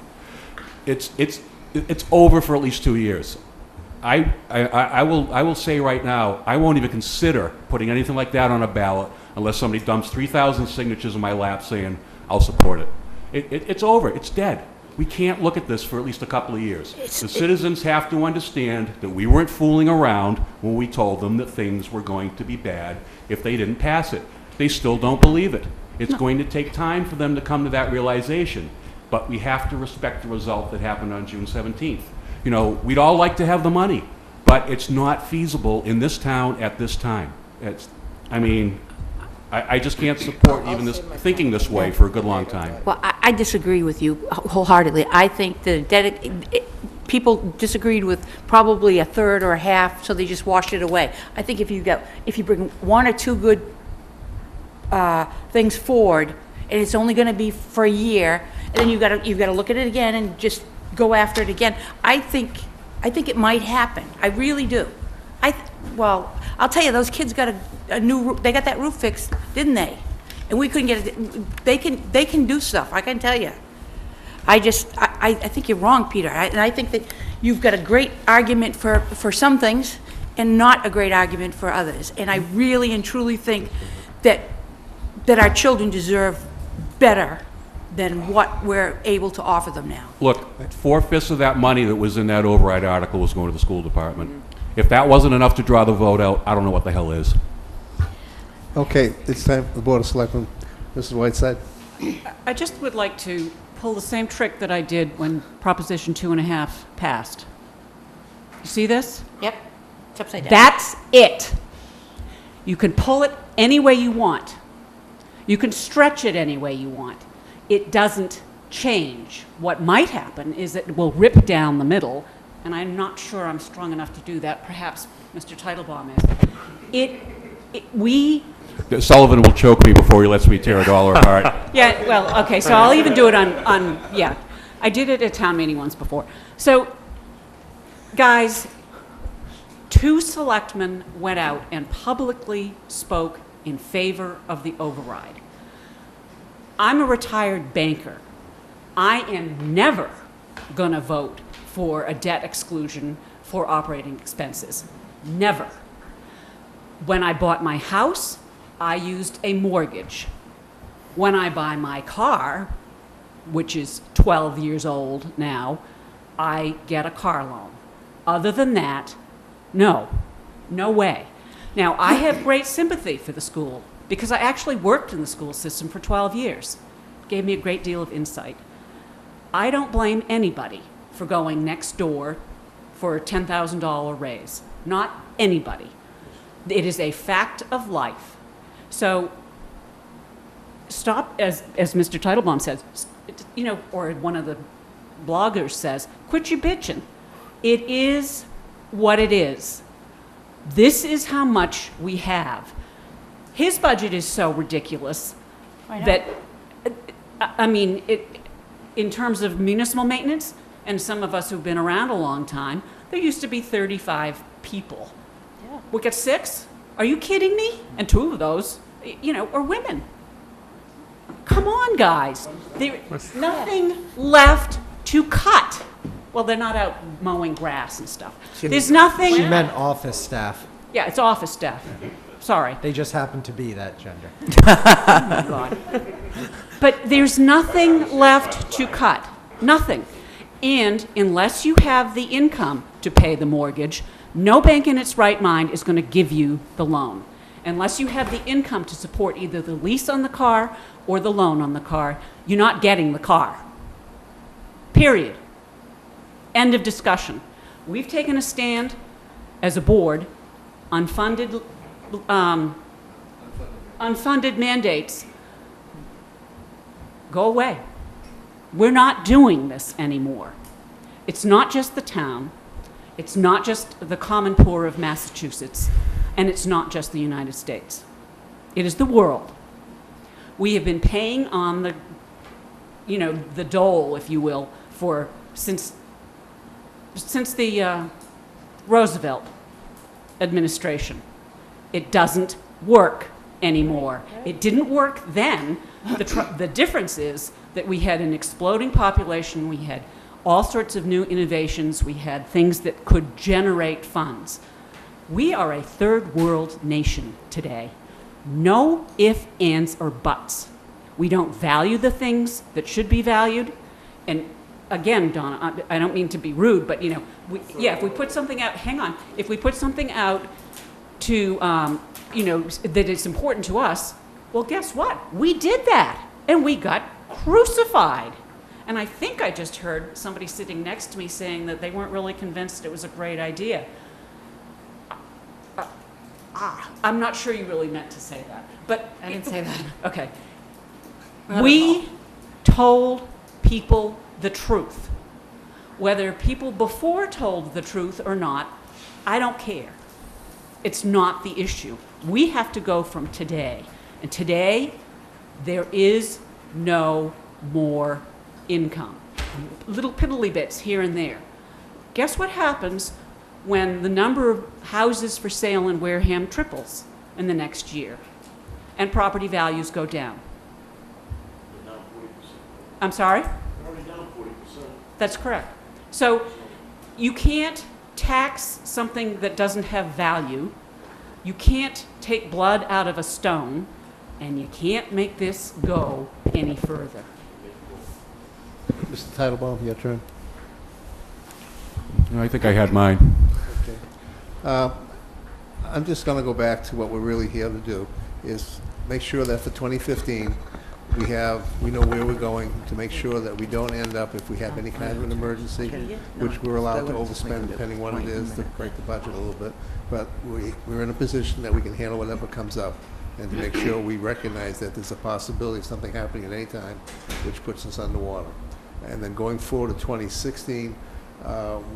It's over for at least 2 years. I will say right now, I won't even consider putting anything like that on a ballot unless somebody dumps 3,000 signatures in my lap saying, I'll support it. It's over. It's dead. We can't look at this for at least a couple of years. The citizens have to understand that we weren't fooling around when we told them that things were going to be bad if they didn't pass it. They still don't believe it. It's going to take time for them to come to that realization. But we have to respect the result that happened on June 17th. You know, we'd all like to have the money, but it's not feasible in this town at this time. I just can't support even this, thinking this way for a good long time. Well, I disagree with you wholeheartedly. I think that people disagreed with probably a third or a half, so they just washed it away. I think if you bring one or two good things forward, and it's only going to be for a year, and then you've got to look at it again and just go after it again. I think it might happen. I really do. Well, I'll tell you, those kids got a new roof. They got that roof fixed, didn't they? And we couldn't get it. They can do stuff. I can tell you. I think you're wrong, Peter. And I think that you've got a great argument for some things, and not a great argument for others. And I really and truly think that our children deserve better than what we're able to offer them now. Look, 4/5 of that money that was in that override article was going to the school department. If that wasn't enough to draw the vote out, I don't know what the hell is. Okay, it's time for the Board of Selectmen. Mrs. Whiteside? I just would like to pull the same trick that I did when Proposition 2.5 passed. You see this? Yep. It's upside down. That's it. You can pull it any way you want. You can stretch it any way you want. It doesn't change. What might happen is that it will rip down the middle, and I'm not sure I'm strong enough to do that. Perhaps Mr. Teitelbaum is. Sullivan will choke me before he lets me tear it all apart. Yeah, well, okay, so I'll even do it on yeah. I did it at town meeting once before. So, guys, 2 selectmen went out and publicly spoke in favor of the override. I'm a retired banker. I am never going to vote for a debt exclusion for operating expenses. Never. When I bought my house, I used a mortgage. When I buy my car, which is 12 years old now, I get a car loan. Other than that, no way. Now, I have great sympathy for the school because I actually worked in the school system for 12 years. It gave me a great deal of insight. I don't blame anybody for going next door for a $10,000 raise. Not anybody. It is a fact of life. So stop, as Mr. Teitelbaum says, you know, or one of the bloggers says, quit your bitching. It is what it is. This is how much we have. His budget is so ridiculous that, I mean, in terms of municipal maintenance, and some of us who've been around a long time, there used to be 35 people. Yeah. We got 6? Are you kidding me? And 2 of those, you know, are women. Come on, guys. There's nothing left to cut. Well, they're not out mowing grass and stuff. There's nothing. She meant office staff. Yeah, it's office staff. Sorry. They just happen to be that gender. Oh, my God. But there's nothing left to cut. Nothing. And unless you have the income to pay the mortgage, no bank in its right mind is going to give you the loan. Unless you have the income to support either the lease on the car or the loan on the car, you're not getting the car. Period. End of discussion. We've taken a stand as a board. Unfunded mandates go away. We're not doing this anymore. It's not just the town. It's not just the common poor of Massachusetts. And it's not just the United States. It is the world. We have been paying on the, you know, the dole, if you will, since the Roosevelt administration. It doesn't work anymore. It didn't work then. The difference is that we had an exploding population, we had all sorts of new innovations, we had things that could generate funds. We are a third world nation today. No ifs, ands, or buts. We don't value the things that should be valued. And again, Donna, I don't mean to be rude, but if we put something out, hang on, if we put something out to, that it's important to us, well, guess what? We did that, and we got crucified. And I think I just heard somebody sitting next to me saying that they weren't really convinced it was a great idea. I'm not sure you really meant to say that, but I didn't say that. Okay. We told people the truth. Whether people before told the truth or not, I don't care. It's not the issue. We have to go from today. And today, there is no more income. Little piddly bits here and there. Guess what happens when the number of houses for sale in Wareham triples in the next year and property values go down? I'm sorry? Already down 40%. That's correct. So you can't tax something that doesn't have value. You can't take blood out of a stone, and you can't make this go any further. Mr. Titlebaum, your turn. I think I had mine. Okay. I'm just going to go back to what we're really here to do, is make sure that for 2015, we know where we're going, to make sure that we don't end up, if we have any kind of an emergency, which we're allowed to overspend depending what it is, to break the budget a little bit. But we're in a position that we can handle whatever comes up, and to make sure we recognize that there's a possibility of something happening at any time, which puts us underwater. And then going forward to 2016,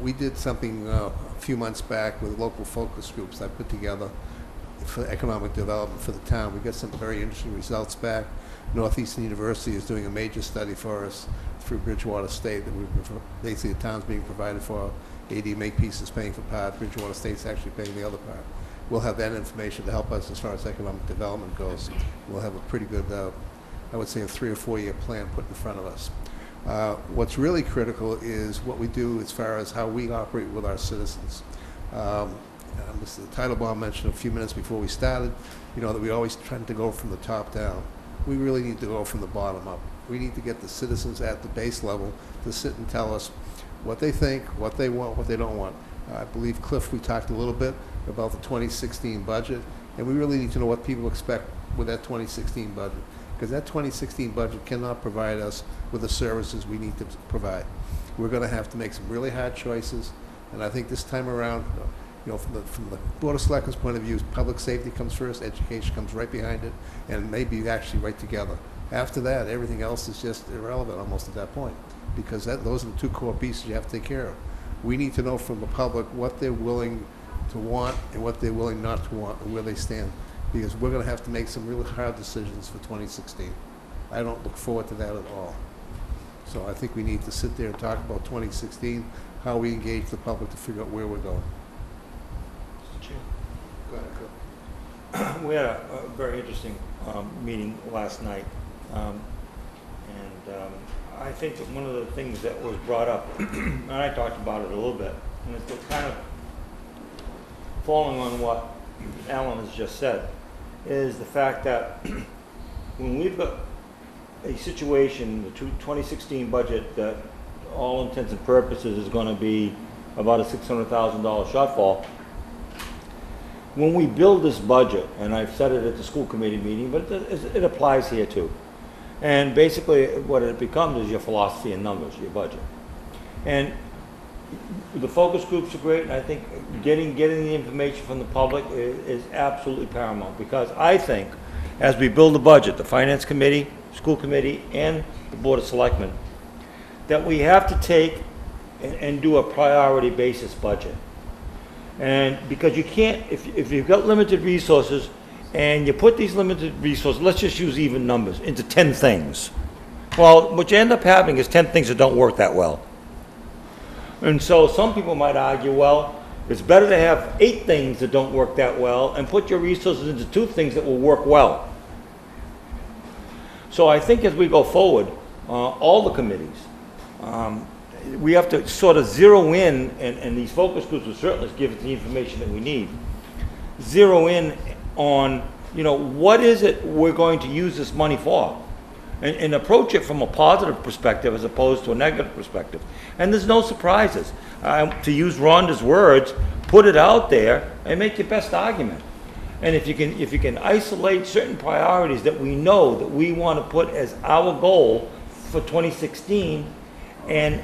we did something a few months back with local focus groups I put together for economic development for the town. We got some very interesting results back. Northeastern University is doing a major study for us through Bridgewater State that basically the town's being provided for. AD Makepeace is paying for part, Bridgewater State's actually paying the other part. We'll have that information to help us as far as economic development goes. We'll have a pretty good, I would say, a 3 or 4 year plan put in front of us. What's really critical is what we do as far as how we operate with our citizens. Mr. Titlebaum mentioned a few minutes before we started, that we always tend to go from the top down. We really need to go from the bottom up. We need to get the citizens at the base level to sit and tell us what they think, what they want, what they don't want. I believe, Cliff, we talked a little bit about the 2016 budget, and we really need to know what people expect with that 2016 budget, because that 2016 budget cannot provide us with the services we need to provide. We're going to have to make some really hard choices, and I think this time around, from the Board of Selectmen's point of view, public safety comes first, education comes right behind it, and maybe actually right together. After that, everything else is just irrelevant almost at that point, because those are the two core pieces you have to take care of. We need to know from the public what they're willing to want and what they're willing not to want and where they stand, because we're going to have to make some really hard decisions for 2016. I don't look forward to that at all. So I think we need to sit there and talk about 2016, how we engage the public to figure out where we're going. Go ahead, Cliff. We had a very interesting meeting last night, and I think that one of the things that was brought up, and I talked about it a little bit, and it's kind of following on what Alan has just said, is the fact that when we've got a situation, the 2016 budget, that all intents and purposes is going to be about a $600,000 shortfall. When we build this budget, and I've said it at the school committee meeting, but it applies here too. And basically what it becomes is your philosophy and numbers, your budget. And the focus groups are great, and I think getting the information from the public is absolutely paramount, because I think as we build the budget, the finance committee, school committee, and the Board of Selectmen, that we have to take and do a priority basis budget. And because you can't, if you've got limited resources and you put these limited resources, let's just use even numbers, into 10 things. Well, what you end up having is 10 things that don't work that well. And so some people might argue, well, It's better to have 8 things that don't work that well and put your resources into 2 things that will work well. So I think as we go forward, all the committees, we have to sort of zero in, and these focus groups will certainly give us the information that we need, zero in on, you know, what is it we're going to use this money for? And approach it from a positive perspective as opposed to a negative perspective. And there's no surprises. To use Rhonda's words, put it out there and make your best argument. And if you can isolate certain priorities that we know that we want to put as our goal for 2016 and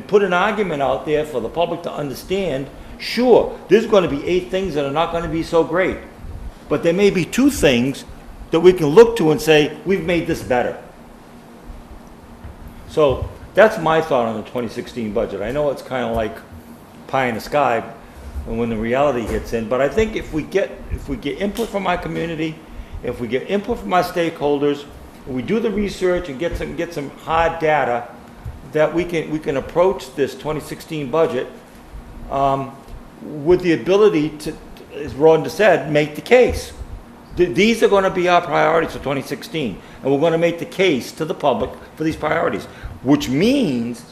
put an argument out there for the public to understand, sure, there's going to be 8 things that are not going to be so great. But there may be 2 things that we can look to and say, we've made this better. So that's my thought on the 2016 budget. I know it's kind of like pie in the sky when the reality hits in, but I think if we get input from our community, if we get input from our stakeholders, we do the research and get some hard data, that we can approach this 2016 budget with the ability to, as Rhonda said, make the case. These are going to be our priorities for 2016, and we're going to make the case to the public for these priorities, which means,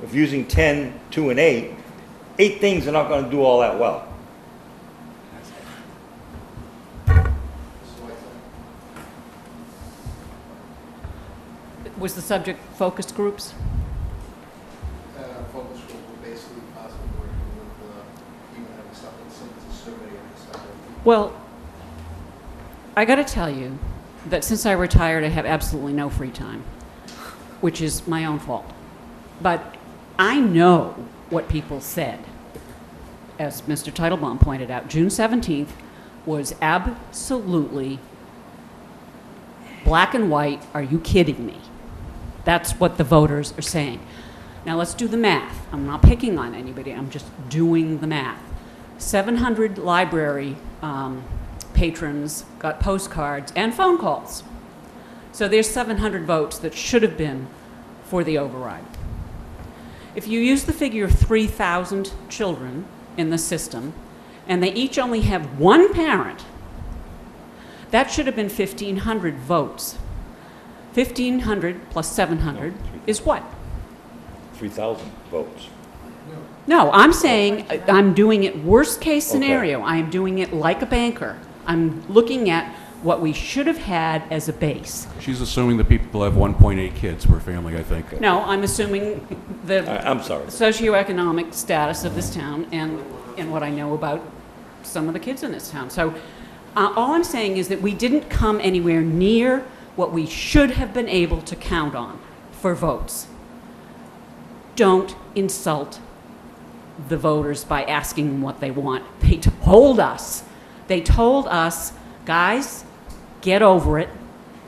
if using 10, 2, and 8 things are not going to do all that well. Was the subject focus groups? Focus group will basically possibly working with, even having something simple as a survey and stuff. Well, I got to tell you that since I retired, I have absolutely no free time, which is my own fault. But I know what people said. As Mr. Teitelbaum pointed out, June 17th was absolutely black and white. Are you kidding me? That's what the voters are saying. Now let's do the math. I'm not picking on anybody. I'm just doing the math. 700 library patrons got postcards and phone calls. So there's 700 votes that should have been for the override. If you use the figure of 3,000 children in the system, and they each only have 1 parent, that should have been 1,500 votes. 1,500 plus 700 is what? 3,000 votes. No, I'm saying I'm doing it worst case scenario. I am doing it like a banker. I'm looking at what we should have had as a base. She's assuming that people have 1.8 kids per family, I think. No, I'm assuming the I'm sorry. socioeconomic status of this town and what I know about some of the kids in this town. So all I'm saying is that we didn't come anywhere near what we should have been able to count on for votes. Don't insult the voters by asking them what they want. They told us, guys, get over it.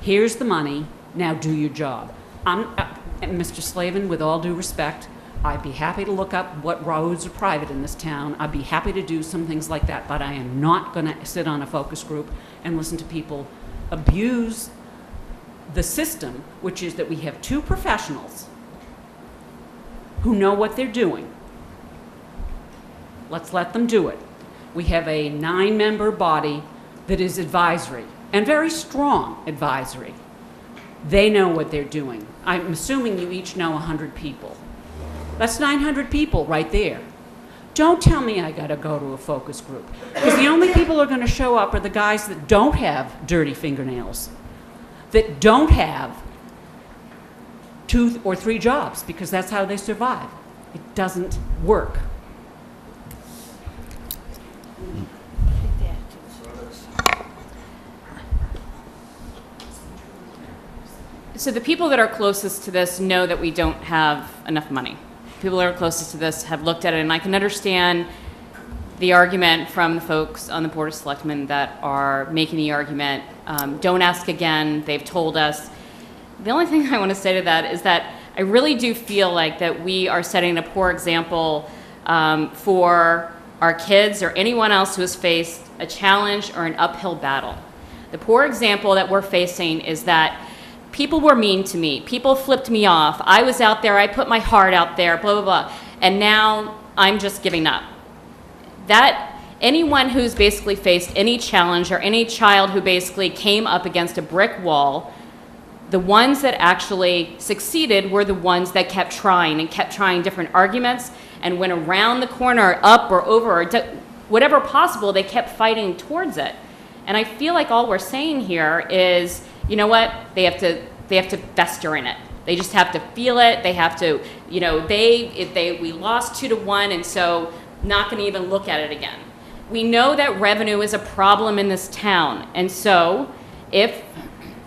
Here's the money. Now do your job. Mr. Slavin, with all due respect, I'd be happy to look up what roads are private in this town. I'd be happy to do some things like that, but I am not going to sit on a focus group and listen to people abuse the system, which is that we have 2 professionals who know what they're doing. Let's let them do it. We have a 9-member body that is advisory, and very strong advisory. They know what they're doing. I'm assuming you each know 100 people. That's 900 people right there. Don't tell me I gotta go to a focus group, because the only people who are gonna show up are the guys that don't have dirty fingernails, that don't have 2 or 3 jobs, because that's how they survive. It doesn't work. So the people that are closest to this know that we don't have enough money. People that are closest to this have looked at it, and I can understand the argument from the folks on the Board of Selectmen that are making the argument, don't ask again, they've told us. The only thing I want to say to that is that I really do feel like that we are setting a poor example for our kids or anyone else who has faced a challenge or an uphill battle. The poor example that we're facing is that people were mean to me. People flipped me off. I was out there. I put my heart out there, blah, blah, blah. And now I'm just giving up. that anyone who's basically faced any challenge, or any child who basically came up against a brick wall, the ones that actually succeeded were the ones that kept trying and kept trying different arguments and went around the corner, up or over, or whatever possible, they kept fighting towards it. And I feel like all we're saying here is, you know what, they have to fester in it. They just have to feel it. They have to, you know, we lost 2-1, and so not going to even look at it again. We know that revenue is a problem in this town, and so if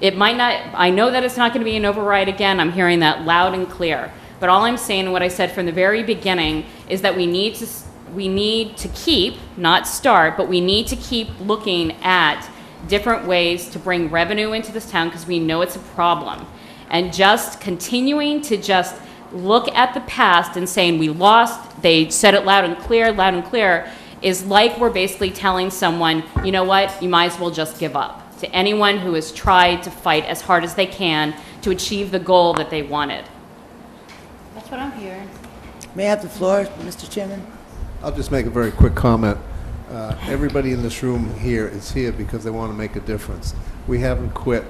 it might not, I know that it's not going to be an override again. I'm hearing that loud and clear. But all I'm saying, and what I said from the very beginning, is that we need to keep, not start, but we need to keep looking at different ways to bring revenue into this town, because we know it's a problem. And just continuing to just look at the past and saying we lost, they said it loud and clear, is like we're basically telling someone, you know what, you might as well just give up. To anyone who has tried to fight as hard as they can to achieve the goal that they wanted. That's what I'm hearing. May I have the floor, Mr. Chairman? I'll just make a very quick comment. Everybody in this room here is here because they want to make a difference. We haven't quit,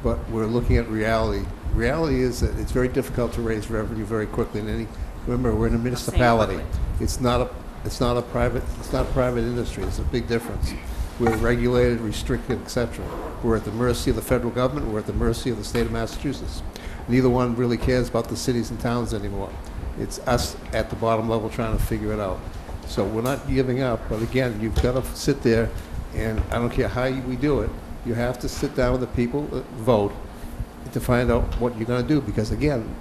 but we're looking at reality. Reality is that it's very difficult to raise revenue very quickly in any. Remember, we're in a municipality. It's not a private industry. It's a big difference. We're regulated, restricted, etc. We're at the mercy of the federal government. We're at the mercy of the state of Massachusetts. Neither one really cares about the cities and towns anymore. It's us at the bottom level trying to figure it out. So we're not giving up, but again, you've got to sit there, and I don't care how we do it, you have to sit down with the people, vote, to find out what you're going to do. Because again,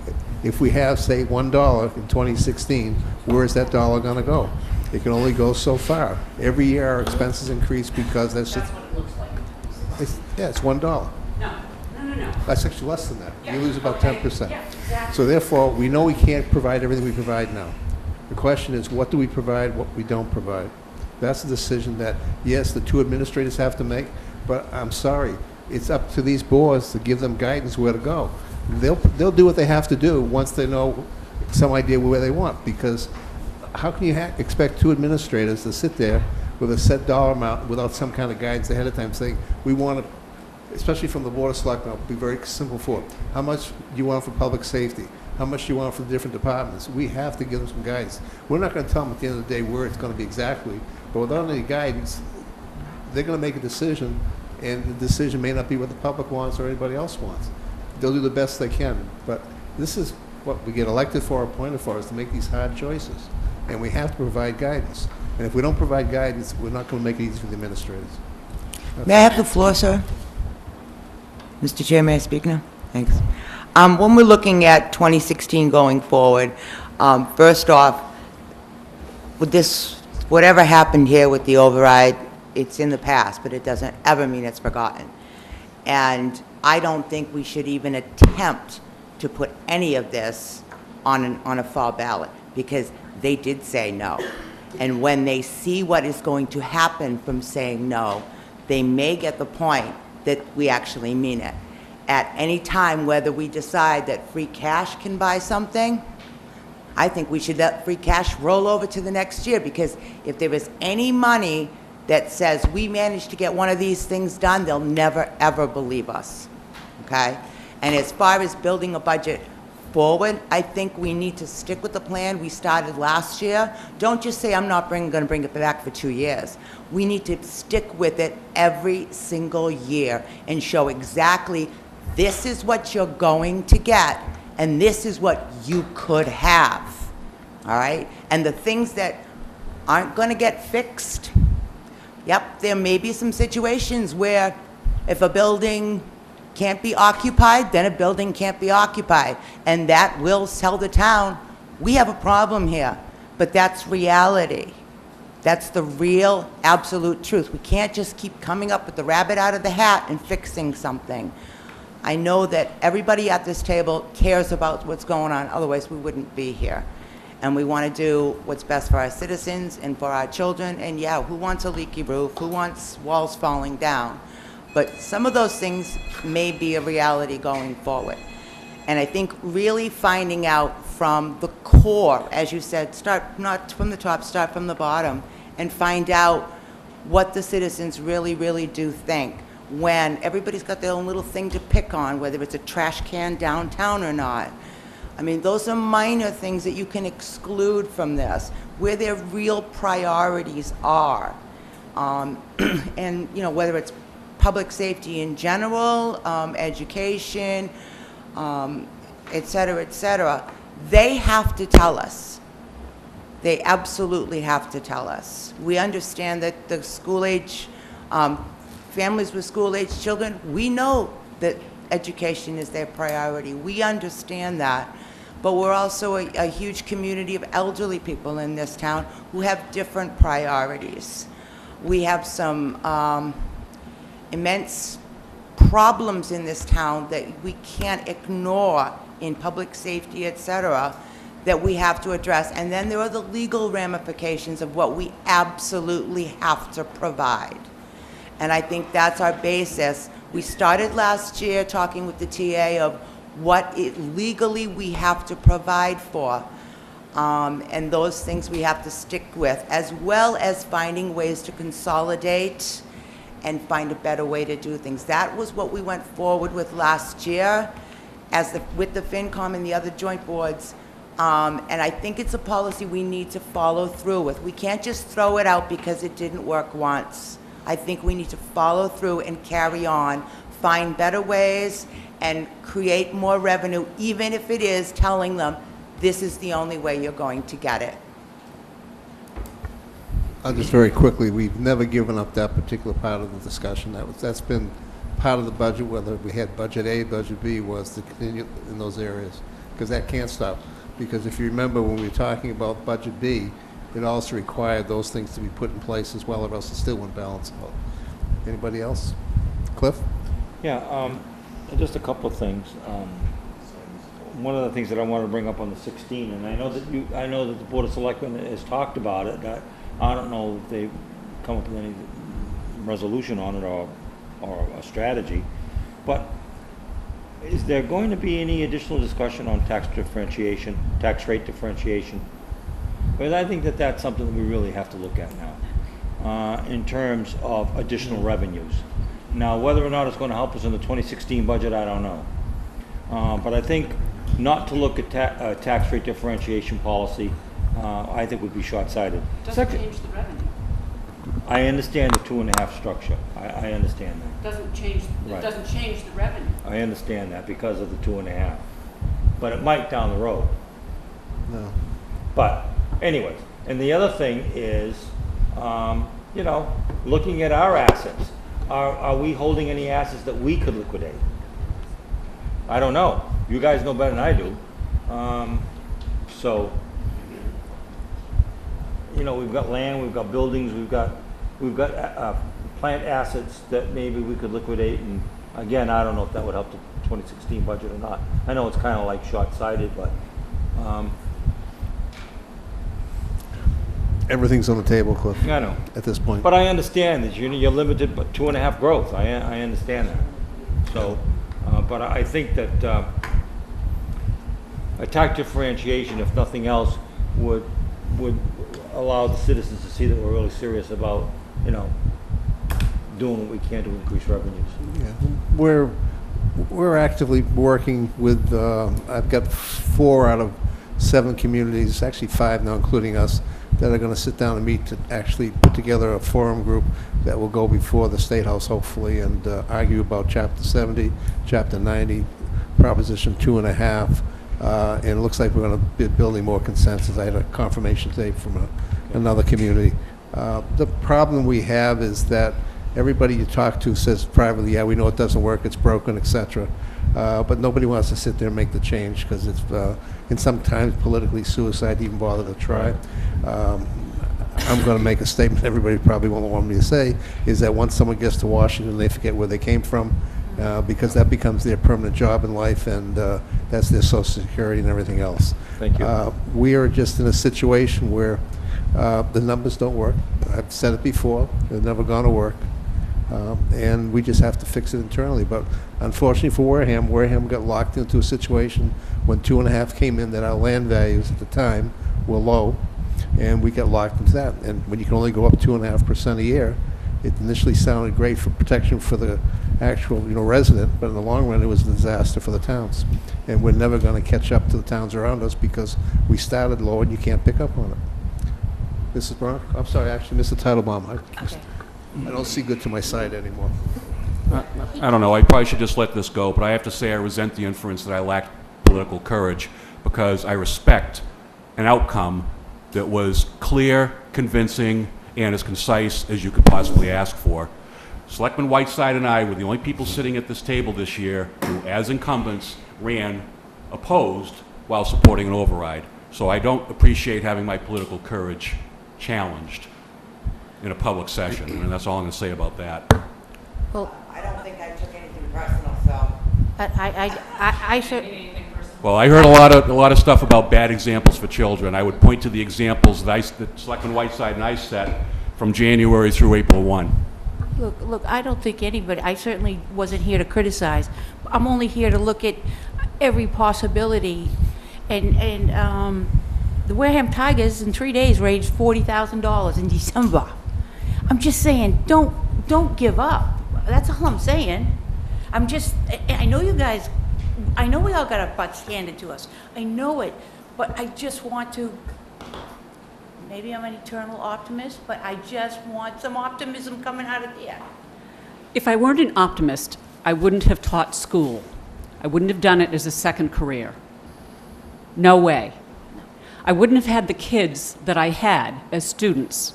if we have, say, $1 in 2016, where is that dollar going to go? It can only go so far. Every year our expenses increase because that's That's what it looks like. it's $1. No. That's actually less than that. Yeah, You lose about okay. 10%. Yeah, exactly. So therefore, we know we can't provide everything we provide now. The question is, what do we provide, what we don't provide? That's a decision that, yes, the two administrators have to make, but I'm sorry, it's up to these boards to give them guidance where to go. They'll do what they have to do once they know some idea where they want, because how can you expect two administrators to sit there with a set dollar amount without some kind of guidance ahead of time saying, we want to, especially from the Board of Selectmen, I'll be very simple for it. How much do you want for public safety? How much do you want for the different departments? We have to give them some guidance. We're not going to tell them at the end of the day where it's going to be exactly, but without any guidance, they're going to make a decision, and the decision may not be what the public wants or anybody else wants. They'll do the best they can, but this is what we get elected for, appointed for, is to make these hard choices. And we have to provide guidance. And if we don't provide guidance, we're not going to make it easy for the administrators. May I have the floor, sir? Mr. Chair, may I speak now? Thanks. When we're looking at 2016 going forward, first off, with this, whatever happened here with the override, it's in the past, but it doesn't ever mean it's forgotten. And I don't think we should even attempt to put any of this on a fall ballot, because they did say no. And when they see what is going to happen from saying no, they may get the point that we actually mean it. At any time, whether we decide that free cash can buy something, I think we should let free cash roll over to the next year, because if there is any money that says we managed to get one of these things done, they'll never, ever believe us, okay? And as far as building a budget forward, I think we need to stick with the plan we started last year. Don't just say, I'm not going to bring it back for 2 years. We need to stick with it every single year and show exactly this is what you're going to get, and this is what you could have, all right? And the things that aren't going to get fixed, yep, there may be some situations where if a building can't be occupied, then a building can't be occupied. And that will tell the town, we have a problem here. But that's reality. That's the real, absolute truth. We can't just keep coming up with the rabbit out of the hat and fixing something. I know that everybody at this table cares about what's going on, otherwise we wouldn't be here. And we want to do what's best for our citizens and for our children. And yeah, who wants a leaky roof? Who wants walls falling down? But some of those things may be a reality going forward. And I think really finding out from the core, as you said, start not from the top, start from the bottom, and find out what the citizens really, really do think, when everybody's got their own little thing to pick on, whether it's a trash can downtown or not. I mean, those are minor things that you can exclude from this, where their real priorities are. And, you know, whether it's public safety in general, education, et cetera, they have to tell us. They absolutely have to tell us. We understand that the school-age, families with school-age children, we know that education is their priority. We understand that. But we're also a huge community of elderly people in this town who have different priorities. We have some immense problems in this town that we can't ignore in public safety, et cetera, that we have to address. And then there are the legal ramifications of what we absolutely have to provide. And I think that's our basis. We started last year talking with the TA of what legally we have to provide for. And those things we have to stick with, as well as finding ways to consolidate and find a better way to do things. That was what we went forward with last year with the FinCom and the other joint boards. And I think it's a policy we need to follow through with. We can't just throw it out because it didn't work once. I think we need to follow through and carry on, find better ways, and create more revenue, even if it is telling them, this is the only way you're going to get it. Just very quickly, we've never given up that particular part of the discussion. That's been part of the budget, whether we had budget A, budget B, was to continue in those areas, because that can't stop. Because if you remember when we were talking about budget B, it also required those things to be put in place as well, or else it still wouldn't balance out. Anybody else? Cliff? Yeah, just a couple of things. One of the things that I want to bring up on the 16, and I know that the Board of Selectmen has talked about it. That I don't know if they've come up with any resolution on it or a strategy, but is there going to be any additional discussion on tax rate differentiation? Because I think that that's something that we really have to look at now in terms of additional revenues. Now, whether or not it's going to help us in the 2016 budget, I don't know. But I think not to look at tax rate differentiation policy, I think would be short-sighted. Doesn't change the revenue. I understand the 2.5 structure. I understand that. Doesn't change, Right. it doesn't change the revenue. I understand that because of the 2.5. But it might down the road. No. But anyways, and the other thing is, you know, looking at our assets. Are we holding any assets that we could liquidate? I don't know. You guys know better than I do. So, you know, we've got land, we've got buildings, we've got plant assets that maybe we could liquidate. And again, I don't know if that would help the 2016 budget or not. I know it's kind of like short-sighted, but Everything's on the table, Cliff. I know. At this point. But I understand that you're limited, but 2.5 growth. I understand that. So, but I think that a tax differentiation, if nothing else, would allow the citizens to see that we're really serious about, you know, doing what we can to increase revenues. Yeah. We're actively working with, I've got 4 out of 7 communities, actually 5 now, including us, that are going to sit down and meet to actually put together a forum group that will go before the State House, hopefully, and argue about Chapter 70, Chapter 90, Proposition 2.5, and it looks like we're going to be building more consensus. I had a confirmation today from another community. The problem we have is that everybody you talk to says privately, yeah, we know it doesn't work, it's broken, etc. But nobody wants to sit there and make the change because it's, and sometimes politically suicide to even bother to try. I'm going to make a statement everybody probably won't want me to say, is that once someone gets to Washington, they forget where they came from, because that becomes their permanent job in life, and that's their Social Security and everything else. Thank you. We are just in a situation where the numbers don't work. I've said it before, they're never going to work. And we just have to fix it internally. But unfortunately for Wareham got locked into a situation when 2.5 came in that our land values at the time were low, And we get locked into that. And when you can only go up 2.5% a year, it initially sounded great for protection for the actual, resident, but in the long run, it was a disaster for the towns. And we're never going to catch up to the towns around us because we started low and you can't pick up on it. Mrs. Brown? I'm sorry, actually, Mr. Titlebaum. I don't see good to my side anymore. I don't know, I probably should just let this go, but I have to say I resent the inference that I lack political courage because I respect an outcome that was clear, convincing, and as concise as you could possibly ask for. Selectman Whiteside and I were the only people sitting at this table this year who, as incumbents, ran opposed while supporting an override. So I don't appreciate having my political courage challenged in a public session, and that's all I'm going to say about that. Well, I don't think I took anything personal, so. I should, Well, I heard a lot of stuff about bad examples for children. I would point to the examples that Selectman Whiteside and I set from January through April 1. look, I don't think anybody, I certainly wasn't here to criticize. I'm only here to look at every possibility. And the Wareham Tigers in 3 days raised $40,000 in December. I'm just saying, don't give up. That's all I'm saying. I know you guys, I know we all got our butts handed to us. I know it, but I just want to, maybe I'm an eternal optimist, but I just want some optimism coming out of there. If I weren't an optimist, I wouldn't have taught school. I wouldn't have done it as a second career. No way. I wouldn't have had the kids that I had as students.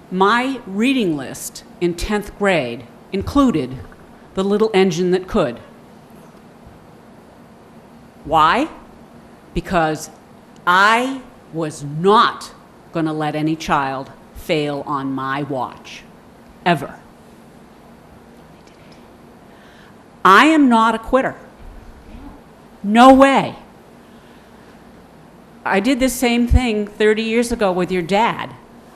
My reading list in 10th grade included The Little Engine That Could. Why? Because I was not going to let any child fail on my watch, ever. I am not a quitter. No way. I did this same thing 30 years ago with your dad.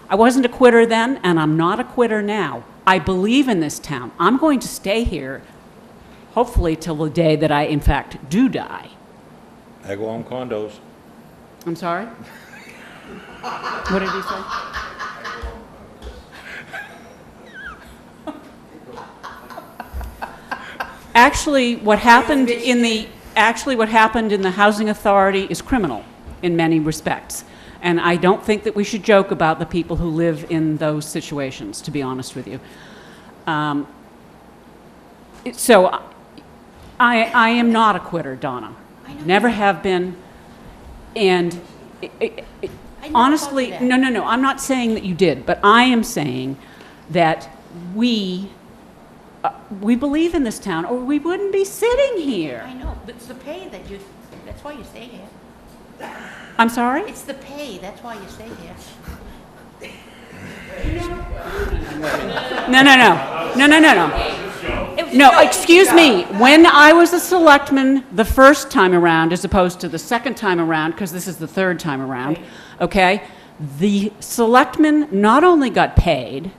I wasn't a quitter then, and I'm not a quitter now. I believe in this town. I'm going to stay here, hopefully till the day that I, in fact, do die. I go on condos. I'm sorry? What did he say? Actually, what happened in the housing authority is criminal in many respects. And I don't think that we should joke about the people who live in those situations, to be honest with you. So I am not a quitter, Donna. Never have been. And honestly, no, I'm not saying that you did, but I am saying that we believe in this town, or we wouldn't be sitting here. I know, but it's the pay that's why you stay here. I'm sorry? It's the pay, that's why you stay here. No, excuse me. When I was a selectman the first time around, as opposed to the second time around, because this is the third time around, okay, the selectmen not only got paid,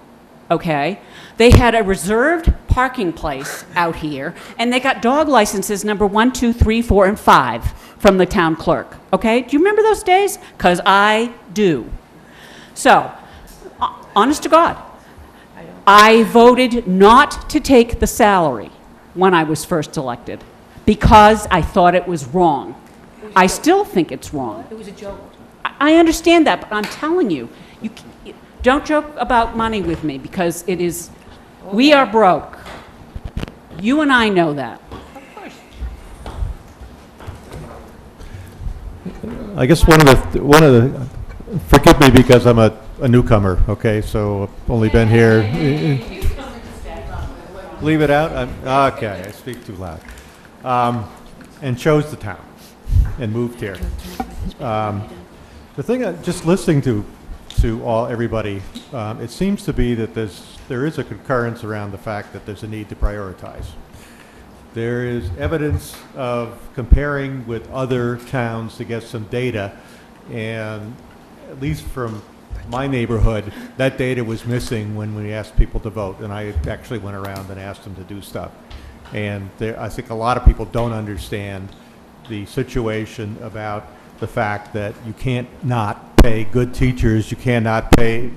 okay, they had a reserved parking place out here, and they got dog licenses number 1, 2, 3, 4, and 5 from the town clerk, okay? Do you remember those days? Because I do. So, honest to God, I voted not to take the salary when I was first elected because I thought it was wrong. I still think it's wrong. It was a joke. I understand that, but I'm telling you, don't joke about money with me because it is, we are broke. You and I know that. Of course. I guess one of the, forgive me because I'm a newcomer, okay, so I've only been here. Leave it out? Okay, I speak too loud. And chose the town and moved here. The thing, just listening to everybody, it seems to be that there is a concurrence around the fact that there's a need to prioritize. There is evidence of comparing with other towns to get some data, and at least from my neighborhood, that data was missing when we asked people to vote, and I actually went around and asked them to do stuff. And I think a lot of people don't understand the situation about the fact that you can't not pay good teachers, you cannot pay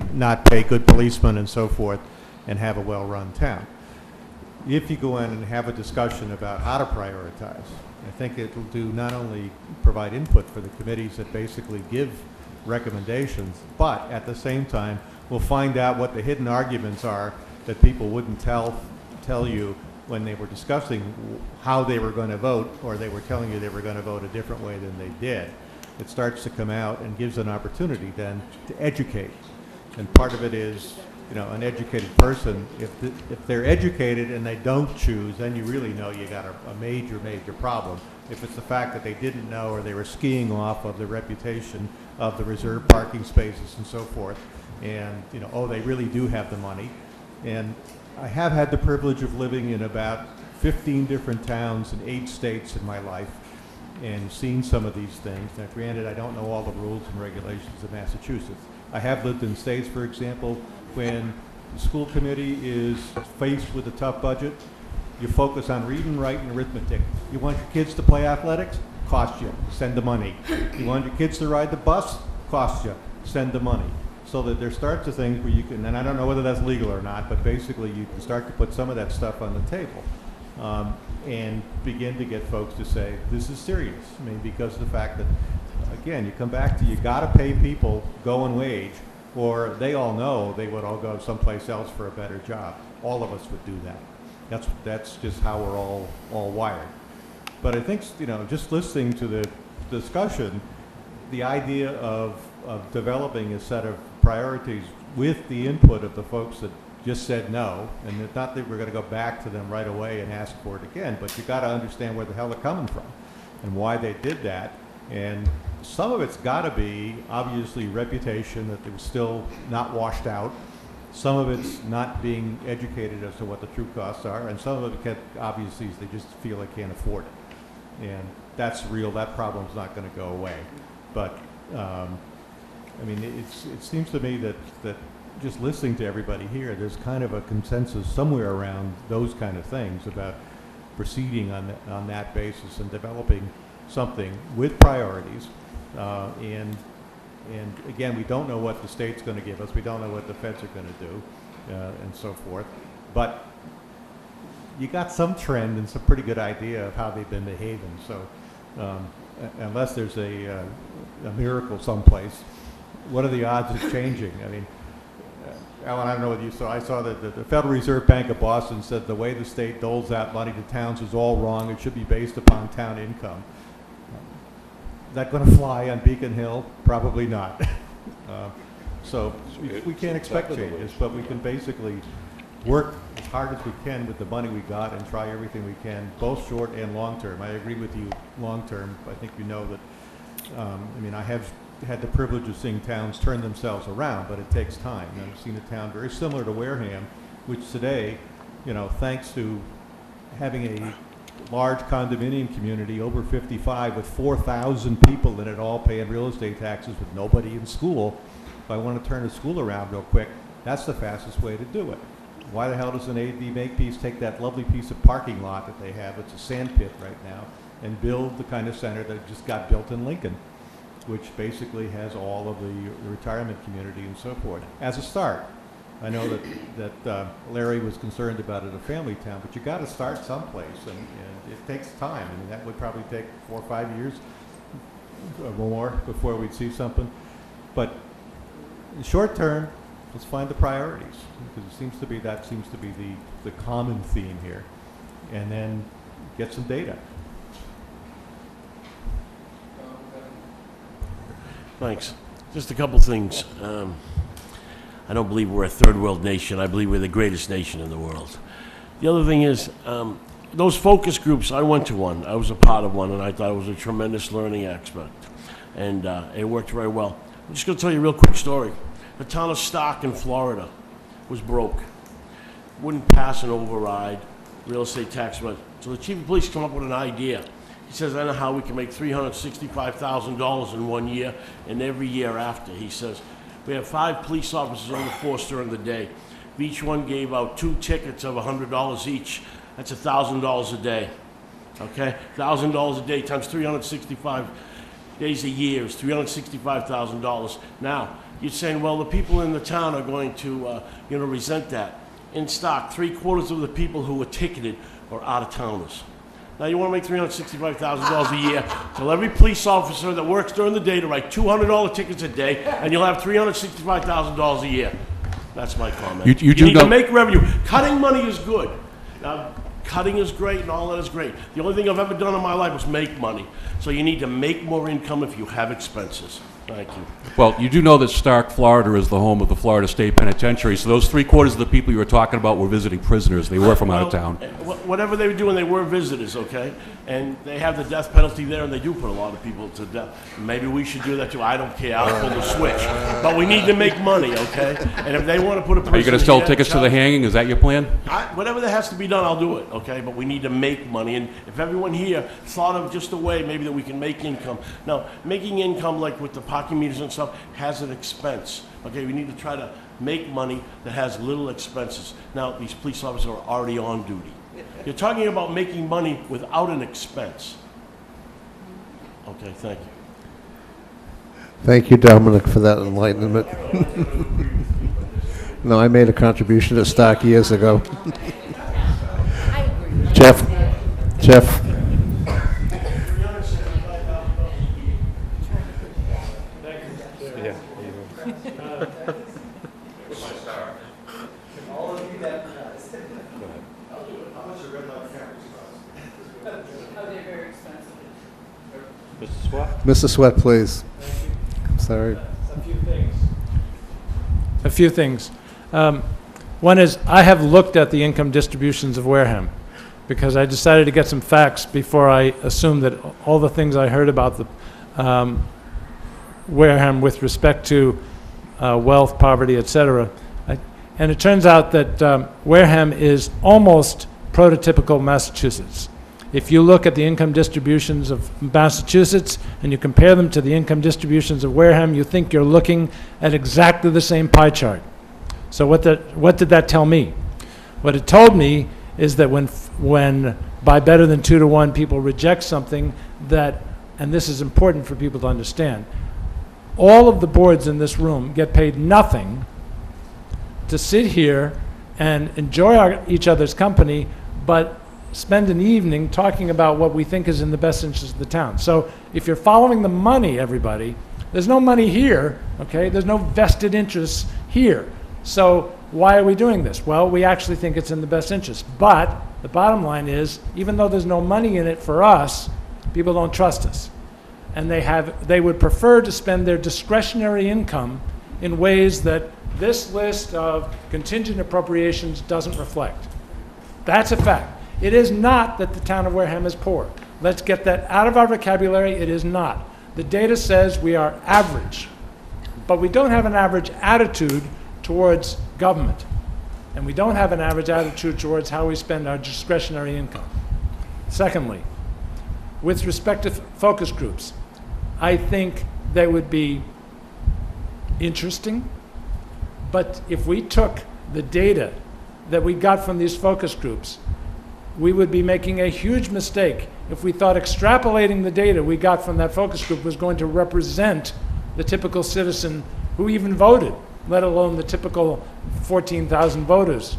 good policemen and so forth, and have a well-run town. If you go in and have a discussion about how to prioritize, I think it will do not only provide input for the committees that basically give recommendations, but at the same time, we'll find out what the hidden arguments are that people wouldn't tell you when they were discussing how they were going to vote, or they were telling you they were going to vote a different way than they did. It starts to come out and gives an opportunity then to educate. And part of it is, you know, an educated person, if they're educated and they don't choose, then you really know you got a major, major problem. If it's the fact that they didn't know, or they were skiing off of the reputation of the reserved parking spaces and so forth, and, you know, oh, they really do have the money. And I have had the privilege of living in about 15 different towns in 8 states in my life, and seen some of these things. Now, granted, I don't know all the rules and regulations of Massachusetts. I have lived in states, for example, when the school committee is faced with a tough budget, you focus on reading, writing, and arithmetic. You want your kids to play athletics? Cost you. Send the money. You want your kids to ride the bus? Cost you. Send the money. So that there starts to things where you can, and I don't know whether that's legal or not, but basically you can start to put some of that stuff on the table. And begin to get folks to say, this is serious. I mean, because of the fact that, again, you come back to, you gotta pay people going wage, or they all know they would all go someplace else for a better job. All of us would do that. That's just how we're all wired. But I think, you know, just listening to the discussion, the idea of developing a set of priorities with the input of the folks that just said no, and it's not that we're going to go back to them right away and ask for it again, but you got to understand where the hell they're coming from and why they did that. And some of it's got to be obviously reputation, that they were still not washed out. Some of it's not being educated as to what the true costs are, and some of it obviously is they just feel they can't afford it. And that's real. That problem's not going to go away. But I mean, it seems to me that just listening to everybody here, there's kind of a consensus somewhere around those kind of things about proceeding on that basis and developing something with priorities. And again, we don't know what the state's going to give us. We don't know what the feds are going to do, and so forth. But you got some trend and some pretty good idea of how they've been behaving. So unless there's a miracle someplace, what are the odds of changing? I mean, Alan, I don't know what you saw. I saw that the Federal Reserve Bank of Boston said the way the state doles out money to towns is all wrong. It should be based upon town income. Is that going to fly on Beacon Hill? Probably not. So we can't expect changes, but we can basically work as hard as we can with the money we got and try everything we can, both short and long term. I agree with you long term. I think you know that, I mean, I have had the privilege of seeing towns turn themselves around, but it takes time. And I've seen a town very similar to Wareham, which today, you know, thanks to having a large condominium community over 55 with 4,000 people in it all paying real estate taxes with nobody in school. If I want to turn a school around real quick, that's the fastest way to do it. Why the hell doesn't AD Makepeace take that lovely piece of parking lot that they have, it's a sand pit right now, and build the kind of center that just got built in Lincoln, which basically has all of the retirement community and so forth, as a start. I know that Larry was concerned about it, a family town, but you got to start someplace, and it takes time. I mean, that would probably take 4 or 5 years or more before we'd see something. But in short term, let's find the priorities, because it seems to be the common theme here, and then get some data. Thanks. Just a couple things. I don't believe we're a third world nation. I believe we're the greatest nation in the world. The other thing is, those focus groups, I went to one. I was a part of one, and I thought it was a tremendous learning aspect. And it worked very well. I'm just going to tell you a real quick story. The town of Stock in Florida was broke. Wouldn't pass an override, real estate tax. So the chief of police came up with an idea. He says, I know how we can make $365,000 in 1 year and every year after. He says, we have 5 police officers on the force during the day. If each one gave out 2 tickets of $100 each, that's $1,000 a day. Okay? $1,000 a day times 365. days a year is $365,000. Now, you're saying, well, the people in the town are going to, resent that. In stock, 3/4 of the people who were ticketed are out-of-towners. Now, you want to make $365,000 a year, tell every police officer that works during the day to write $200 tickets a day, and you'll have $365,000 a year. That's my comment. You do need know- to make revenue. Cutting money is good. Now, cutting is great and all that is great. The only thing I've ever done in my life was make money. So you need to make more income if you have expenses. Thank you. Well, you do know that Stark, Florida is the home of the Florida State Penitentiary, so those 3/4 of the people you were talking about were visiting prisoners. They were from out of town. Whatever they were doing, they were visitors, okay? And they have the death penalty there, and they do put a lot of people to death. Maybe we should do that too. I don't care. I'll pull the switch. But we need to make money, okay? And if they want to put a person Are you going to sell here, tickets to the hanging? Is that your plan? whatever that has to be done, I'll do it, okay? But we need to make money. And if everyone here thought of just a way maybe that we can make income. Now, making income like with the parking meters and stuff has an expense, okay? We need to try to make money that has little expenses. Now, these police officers are already on duty. You're talking about making money without an expense. Okay, thank you. Thank you, Dominic, for that enlightenment. No, I made a contribution to Stock years ago. Jeff? Mr. Sweat, please. Sorry. A few things. One is, I have looked at the income distributions of Wareham because I decided to get some facts before I assumed that all the things I heard about the Wareham with respect to wealth, poverty, etc. And it turns out that Wareham is almost prototypical Massachusetts. If you look at the income distributions of Massachusetts and you compare them to the income distributions of Wareham, you think you're looking at exactly the same pie chart. So what did that tell me? What it told me is that when by better than 2 to 1 people reject something that, and this is important for people to understand, all of the boards in this room get paid nothing to sit here and enjoy each other's company, but spend an evening talking about what we think is in the best interest of the town. So if you're following the money, everybody, there's no money here, okay? There's no vested interests here. So why are we doing this? Well, we actually think it's in the best interest. But the bottom line is, even though there's no money in it for us, people don't trust us. And they would prefer to spend their discretionary income in ways that this list of contingent appropriations doesn't reflect. That's a fact. It is not that the town of Wareham is poor. Let's get that out of our vocabulary. It is not. The data says we are average, but we don't have an average attitude towards government, and we don't have an average attitude towards how we spend our discretionary income. Secondly, with respect to focus groups, I think they would be interesting, but if we took the data that we got from these focus groups, we would be making a huge mistake if we thought extrapolating the data we got from that focus group was going to represent the typical citizen who even voted, let alone the typical 14,000 voters.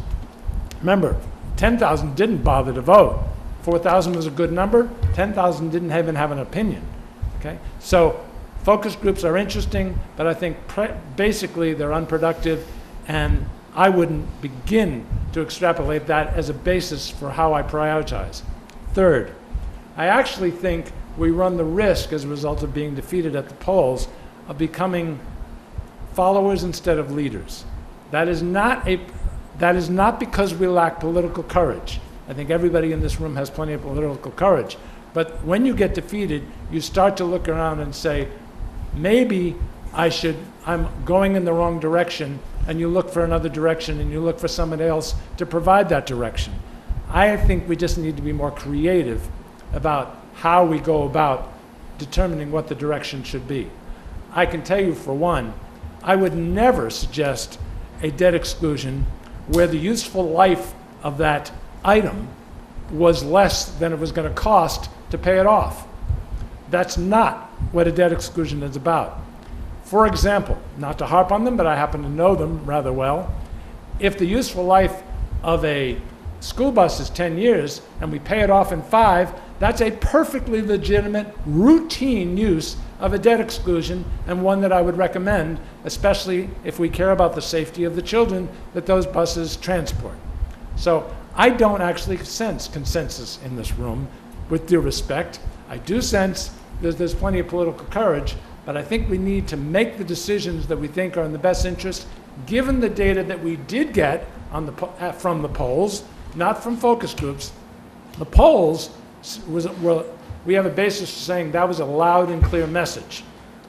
Remember, 10,000 didn't bother to vote. 4,000 was a good number. 10,000 didn't even have an opinion. Okay? So focus groups are interesting, but I think basically they're unproductive, and I wouldn't begin to extrapolate that as a basis for how I prioritize. Third, I actually think we run the risk as a result of being defeated at the polls of becoming followers instead of leaders. That is not because we lack political courage. I think everybody in this room has plenty of political courage. But when you get defeated, you start to look around and say, maybe I'm going in the wrong direction, and you look for another direction, and you look for somebody else to provide that direction. I think we just need to be more creative about how we go about determining what the direction should be. I can tell you, for one, I would never suggest a debt exclusion where the useful life of that item was less than it was going to cost to pay it off. That's not what a debt exclusion is about. For example, not to harp on them, but I happen to know them rather well, if the useful life of a school bus is 10 years and we pay it off in 5, that's a perfectly legitimate, routine use of a debt exclusion, and one that I would recommend, especially if we care about the safety of the children that those buses transport. So I don't actually sense consensus in this room, with due respect. I do sense there's plenty of political courage, but I think we need to make the decisions that we think are in the best interest, given the data that we did get on from the polls, not from focus groups. The polls we have a basis for saying that was a loud and clear message.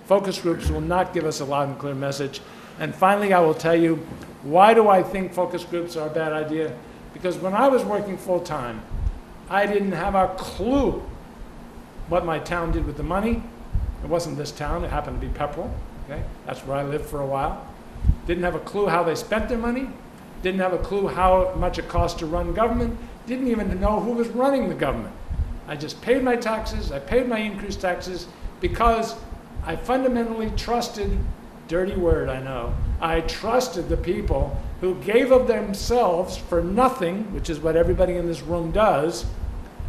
Focus groups will not give us a loud and clear message. And finally, I will tell you, why do I think focus groups are a bad idea? Because when I was working full-time, I didn't have a clue what my town did with the money. It wasn't this town, it happened to be Pepperell, okay? That's where I lived for a while. Didn't have a clue how they spent their money. Didn't have a clue how much it cost to run government. Didn't even know who was running the government. I just paid my taxes, I paid my increased taxes because I fundamentally trusted, dirty word I know, I trusted the people who gave of themselves for nothing, which is what everybody in this room does,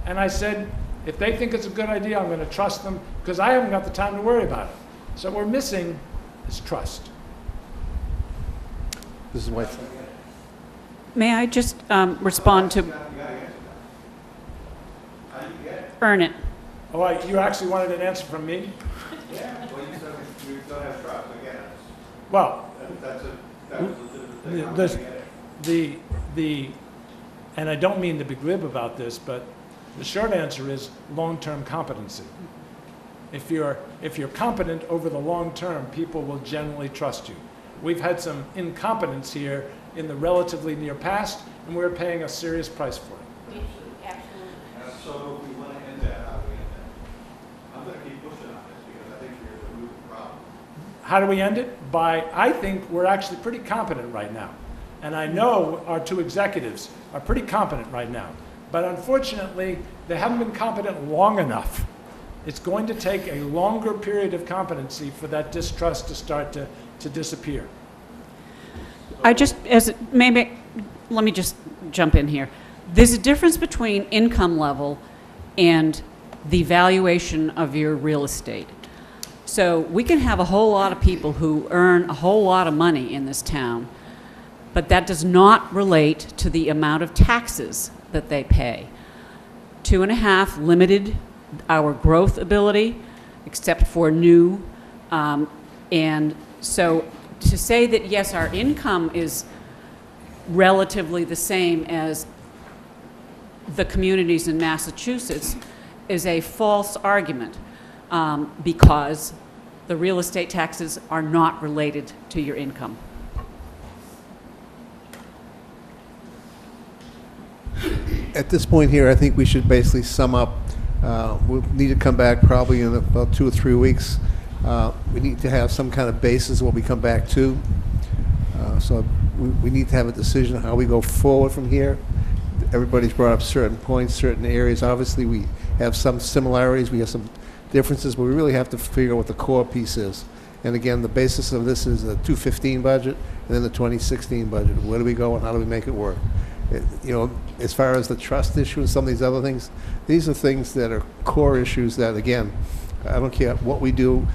and I said, if they think it's a good idea, I'm going to trust them because I haven't got the time to worry about it. So what we're missing is trust. This is my... May I just respond to... Earn it. Oh, you actually wanted an answer from me? Yeah, well, you said we don't have trust, again. Well, That's a legitimate thing. And I don't mean to be glib about this, but the short answer is long-term competency. If you're competent over the long term, people will generally trust you. We've had some incompetence here in the relatively near past, and we're paying a serious price for it. So if we want to end that, how do we end that? I'm going to keep pushing on this because I think you're the root problem. How do we end it? I think we're actually pretty competent right now. And I know our two executives are pretty competent right now. But unfortunately, they haven't been competent long enough. It's going to take a longer period of competency for that distrust to start to disappear. Let me just jump in here. There's a difference between income level and the valuation of your real estate. So we can have a whole lot of people who earn a whole lot of money in this town, but that does not relate to the amount of taxes that they pay. 2.5 limited our growth ability, except for new, and so to say that yes, our income is relatively the same as the communities in Massachusetts is a false argument because the real estate taxes are not related to your income. At this point here, I think we should basically sum up. We'll need to come back probably in about 2 or 3 weeks. We need to have some kind of basis what we come back to. So we need to have a decision on how we go forward from here. Everybody's brought up certain points, certain areas. Obviously, we have some similarities, we have some differences, but we really have to figure out what the core piece is. And again, the basis of this is the 2015 budget and then the 2016 budget. Where do we go and how do we make it work? As far as the trust issue and some of these other things, these are things that are core issues that, again, I don't care what we do,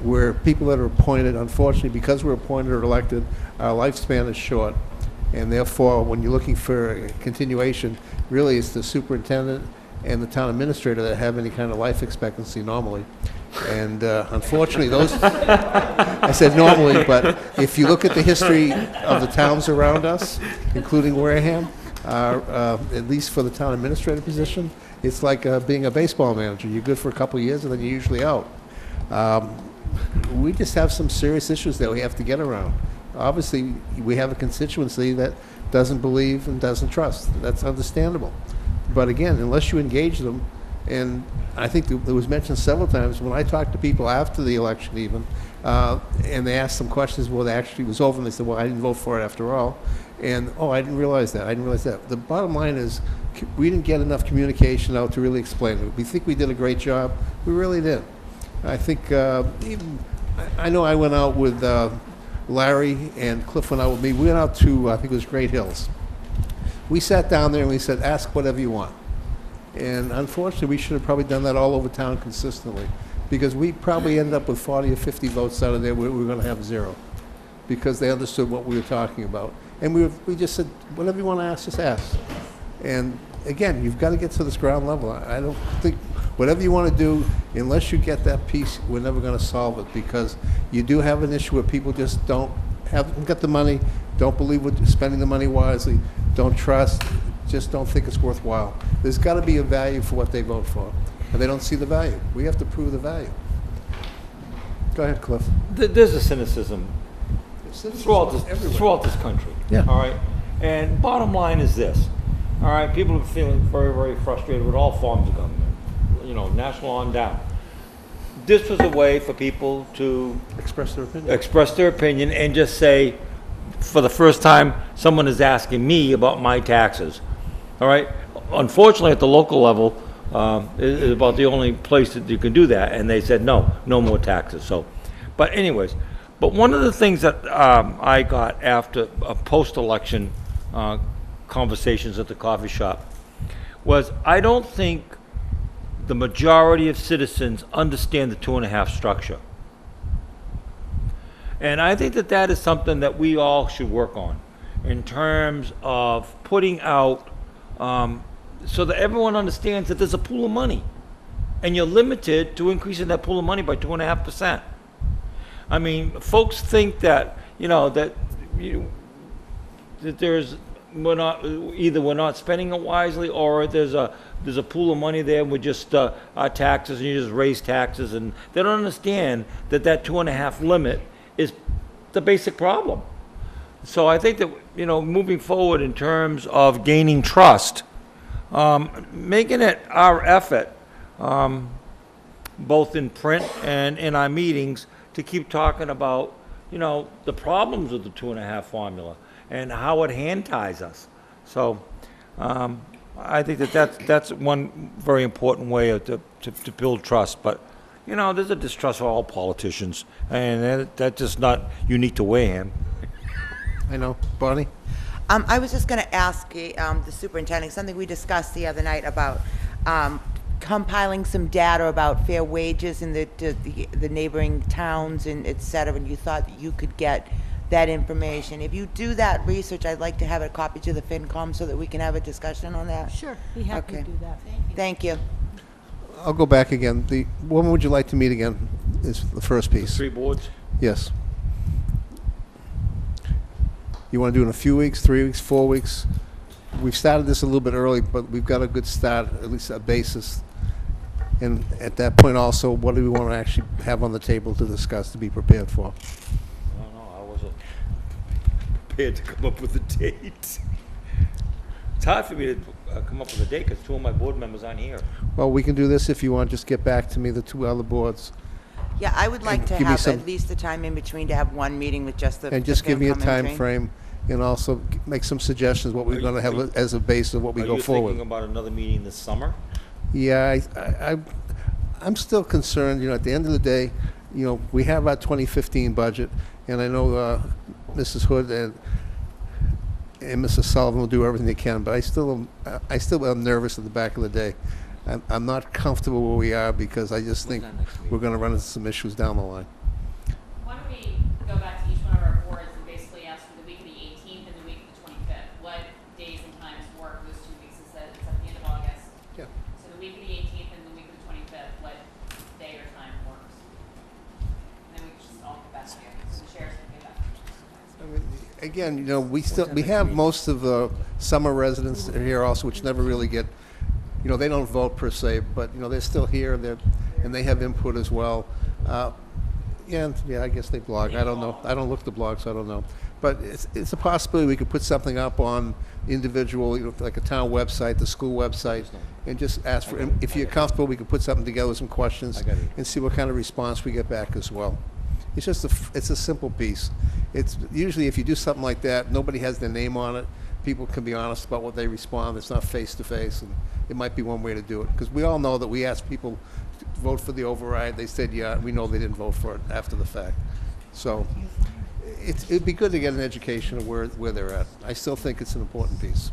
we're people that are appointed, unfortunately, because we're appointed or elected, our lifespan is short. And therefore, when you're looking for a continuation, really it's the superintendent and the town administrator that have any kind of life expectancy normally. And unfortunately, those, I said normally, but if you look at the history of the towns around us, including Wareham, at least for the town administrator position, it's like being a baseball manager. You're good for a couple of years and then you're usually out. We just have some serious issues that we have to get around. Obviously, we have a constituency that doesn't believe and doesn't trust. That's understandable. But again, unless you engage them, And I think it was mentioned several times, when I talked to people after the election even, and they asked some questions, well, they actually was over, and they said, well, I didn't vote for it after all. And, oh, I didn't realize that, I didn't realize that. The bottom line is, we didn't get enough communication out to really explain it. We think we did a great job, we really did. I think, even, I know I went out with Larry, and Cliff went out with me. We went out to, I think it was Great Hills. We sat down there and we said, ask whatever you want. And unfortunately, we should have probably done that all over town consistently, because we probably ended up with 40 or 50 votes out of there where we were going to have 0, because they understood what we were talking about. And we just said, whatever you want to ask, just ask. And again, you've got to get to this ground level. I don't think, whatever you want to do, unless you get that piece, we're never going to solve it, because you do have an issue where people just haven't got the money, don't believe what spending the money wisely, don't trust, just don't think it's worthwhile. There's got to be a value for what they vote for, and they don't see the value. We have to prove the value. Go ahead, Cliff. There's a cynicism throughout this country. Yeah. All right. And bottom line is this. All right. People are feeling very, very frustrated with all forms of government. You know, national on down. This was a way for people to Express their opinion. And just say, for the first time, someone is asking me about my taxes. All right. Unfortunately, at the local level, is about the only place that you can do that, and they said no more taxes. So, but anyways, but one of the things that I got after post-election conversations at the coffee shop was, I don't think the majority of citizens understand the 2.5 structure. And I think that that is something that we all should work on in terms of putting out, so that everyone understands that there's a pool of money, and you're limited to increasing that pool of money by 2.5%. I mean, folks think that, you know, that we're not spending it wisely, or there's a pool of money there, and we're just our taxes, and you just raise taxes, and they don't understand that 2.5 limit is the basic problem. So I think that, you know, moving forward in terms of gaining trust, making it our effort, both in print and in our meetings, to keep talking about, you know, the problems with the 2.5 formula and how it hand ties us. So I think that that's one very important way to build trust. But, you know, there's a distrust of all politicians, and that's just not unique to Wareham. I know. Bonnie? I was just going to ask the superintendent something we discussed the other night about compiling some data about fair wages in the neighboring towns and et cetera, and you thought that you could get that information. If you do that research, I'd like to have a copy to the FinCom so that we can have a discussion on that. Sure, be happy to do that. Thank you. I'll go back again. When would you like to meet again is the first piece. 3 boards? Yes. You want to do it in a few weeks, 3 weeks, 4 weeks? We've started this a little bit early, but we've got a good start, at least a basis. And at that point also, what do we want to actually have on the table to discuss, to be prepared for? I don't know. I wasn't prepared to come up with a date. It's hard for me to come up with a date because 2 of my board members aren't here. Well, we can do this if you want. Just get back to me, the 2 other boards. Yeah, I would like to give me have some- at least the time in between to have one meeting with just the And just give me a FinCom in time between. frame, and also make some suggestions what we're going to have as a base of what we Are go you forward. thinking about another meeting this summer? Yeah, I'm still concerned, you know, at the end of the day, you know, we have our 2015 budget, and I know Mrs. Hood and Mrs. Sullivan will do everything they can, but I still am nervous at the back of the day. I'm not comfortable where we are, because I just think we're going to run into some issues down the line. Why don't we go back to each one of our boards and basically ask for the week of the 18th and the week of the 25th? What days and times work those 2 weeks? It's at the end of August. Yeah. So the week of the 18th and the week of the 25th, what day or time works? And then we can just all get back together, so the chairs can get back. I mean, again, you know, we have most of the summer residents here also, which never really get, you know, they don't vote per se, but, you know, they're still here, and they have input as well. Yeah, I guess they blog. I don't know. I don't look at the blog, so I don't know. But it's a possibility we could put something up on individual, like a town website, the school website, and just ask for, if you're comfortable, we could put something together with some questions and see what kind of response we get back as well. It's just it's a simple piece. It's usually, if you do something like that, nobody has their name on it. People can be honest about what they respond. It's not face to face, and it might be one way to do it. Because we all know that we asked people to vote for the override. They said, yeah, we know they didn't vote for it after the fact. So it'd be good to get an education of where they're at. I still think it's an important piece.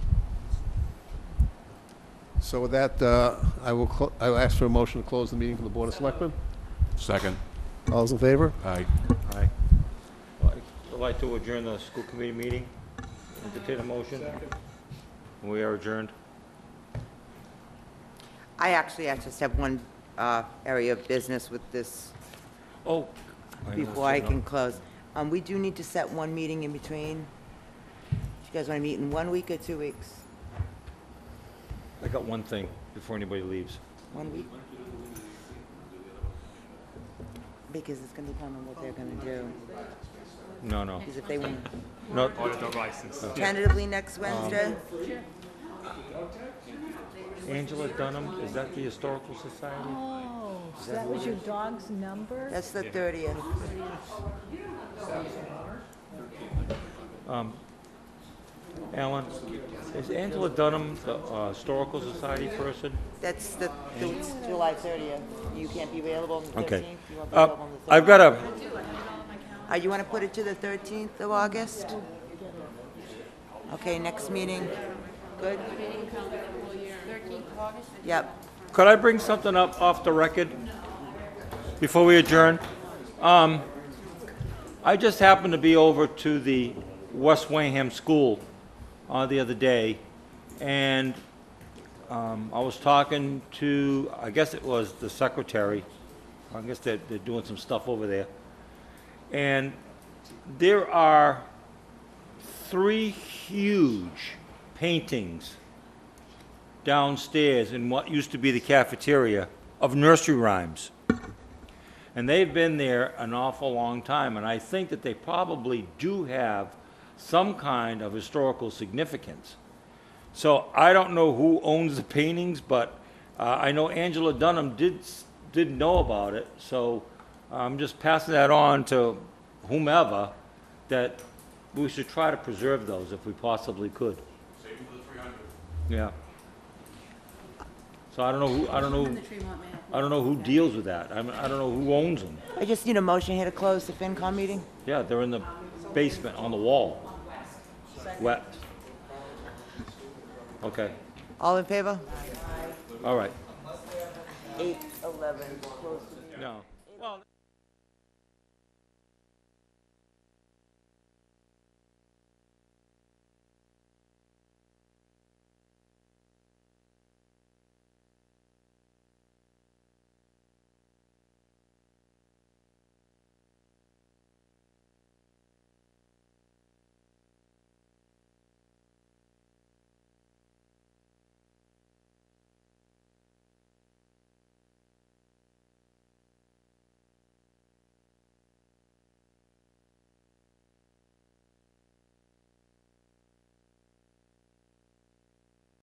So with that, I will ask for a motion to close the meeting for the Board of Selectmen. Second. All those in favor? Aye. Aye. I'd like to adjourn the school committee meeting. Entertain a motion. We are adjourned. I just have one area of business with this Oh. before I can close. We do need to set one meeting in between. You guys want to meet in 1 week or 2 weeks? I got one thing before anybody leaves. 1 week? Because it's going to depend on what they're going to do. No. Because if they want No. Auditor license. tentatively next Wednesday, Angela Dunham, is that the Historical Society? Oh, so that was your dog's number? that's the 30th. Alan, is Angela Dunham the Historical Society person? That's it's July 30th. You can't be available on the 13th? Okay. You won't be available on the 13th? I've got a, You want to put it to the 13th of August? Okay, next meeting. Good? Yep. could I bring something up off the record before we adjourn? I just happened to be over to the West Wareham School the other day, and I was talking to, I guess it was the secretary. I guess they're doing some stuff over there. And there are 3 huge paintings downstairs in what used to be the cafeteria of nursery rhymes. And they've been there an awful long time, and I think that they probably do have some kind of historical significance. So I don't know who owns the paintings, but I know Angela Dunham did know about it, so I'm just passing that on to whomever, that we should try to preserve those if we possibly could. Save them for the 300. Yeah. So I don't know who deals with that. I don't know who owns them. I just need a motion here to close the FinCom meeting. Yeah, they're in the basement on the wall. Wet. Okay, All in favor? all right. 8:11, close the meeting. No. Well.